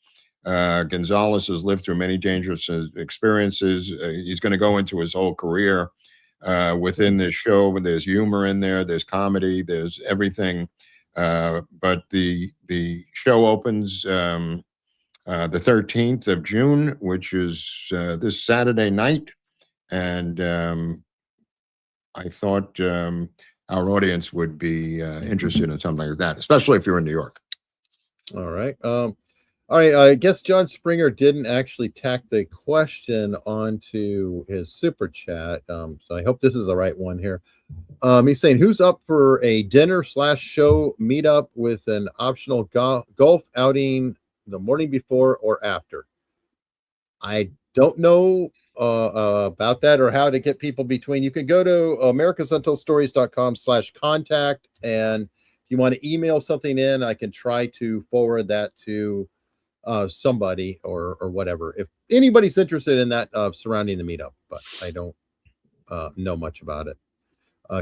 Gonzalez has lived through many dangerous experiences. He's going to go into his whole career within this show. There's humor in there, there's comedy, there's everything. But the show opens the 13th of June, which is this Saturday night. And I thought our audience would be interested in something like that, especially if you're in New York. All right. All right, I guess John Springer didn't actually tack the question onto his super chat, so I hope this is the right one here. He's saying, who's up for a dinner/show meetup with an optional golf outing the morning before or after? I don't know about that or how to get people between. You can go to americansuntoldstories.com/contact, and if you want to email something in, I can try to forward that to somebody or whatever, if anybody's interested in that surrounding the meetup, but I don't know much about it.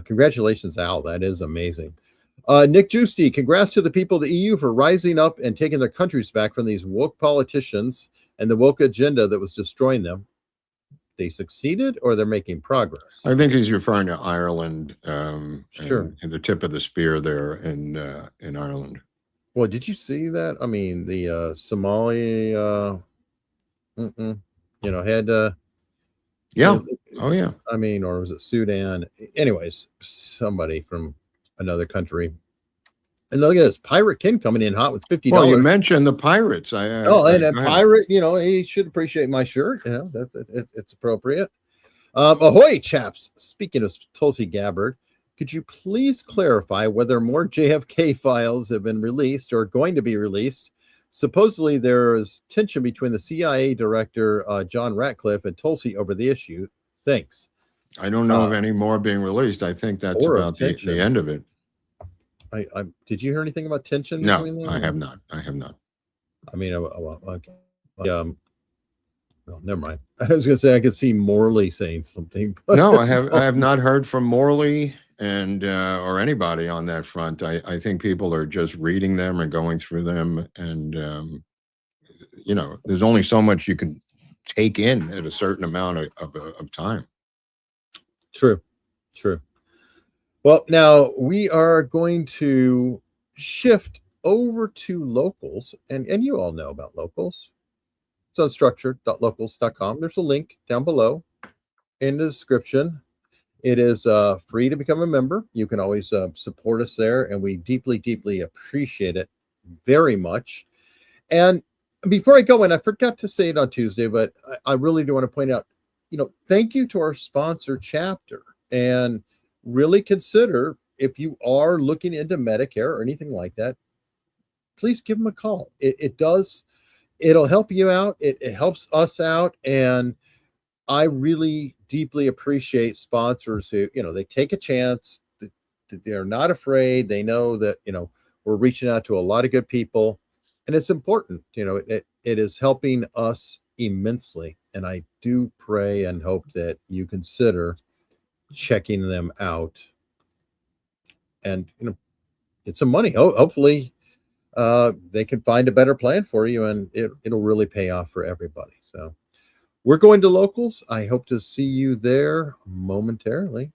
Congratulations, Al. That is amazing. Nick Giusti, congrats to the people of the EU for rising up and taking their countries back from these woke politicians and the woke agenda that was destroying them. They succeeded, or they're making progress? I think he's referring to Ireland. Sure. And the tip of the spear there in Ireland. Well, did you see that? I mean, the Somali, had yeah. Oh, yeah. I mean, or was it Sudan? Anyways, somebody from another country. And look at this, Pirate Ken coming in hot with $50. Well, you mentioned the Pirates. And a pirate, he should appreciate my shirt. It's appropriate. Ahoy, chaps. Speaking of Tulsi Gabbard, could you please clarify whether more JFK files have been released or going to be released? Supposedly, there is tension between the CIA director, John Ratcliffe, and Tulsi over the issue. Thanks. I don't know of any more being released. I think that's about the end of it. Did you hear anything about tension? No, between them? I have not. I mean, okay. Well, never mind. I was going to say I could see Morley saying something. But no, I have not heard from Morley and or anybody on that front. I think people are just reading them and going through them, and there's only so much you can take in at a certain amount of time. True. Well, now we are going to shift over to locals, and you all know about locals. It's on structured.locals.com. There's a link down below in the description. It is free to become a member. You can always support us there, and we deeply, deeply appreciate it very much. And before I go in, I forgot to say it on Tuesday, but I really do want to point out, thank you to our sponsor chapter, and really consider, if you are looking into Medicare or anything like that, please give them a call. It'll help you out. It helps us out. And I really deeply appreciate sponsors who, they take a chance, they're not afraid. They know that, we're reaching out to a lot of good people, and it's important. It is helping us immensely. And I do pray and hope that you consider checking them out. And, it's some money. Hopefully they can find a better plan for you, and it'll really pay off for everybody. So we're going to locals. I hope to see you there momentarily.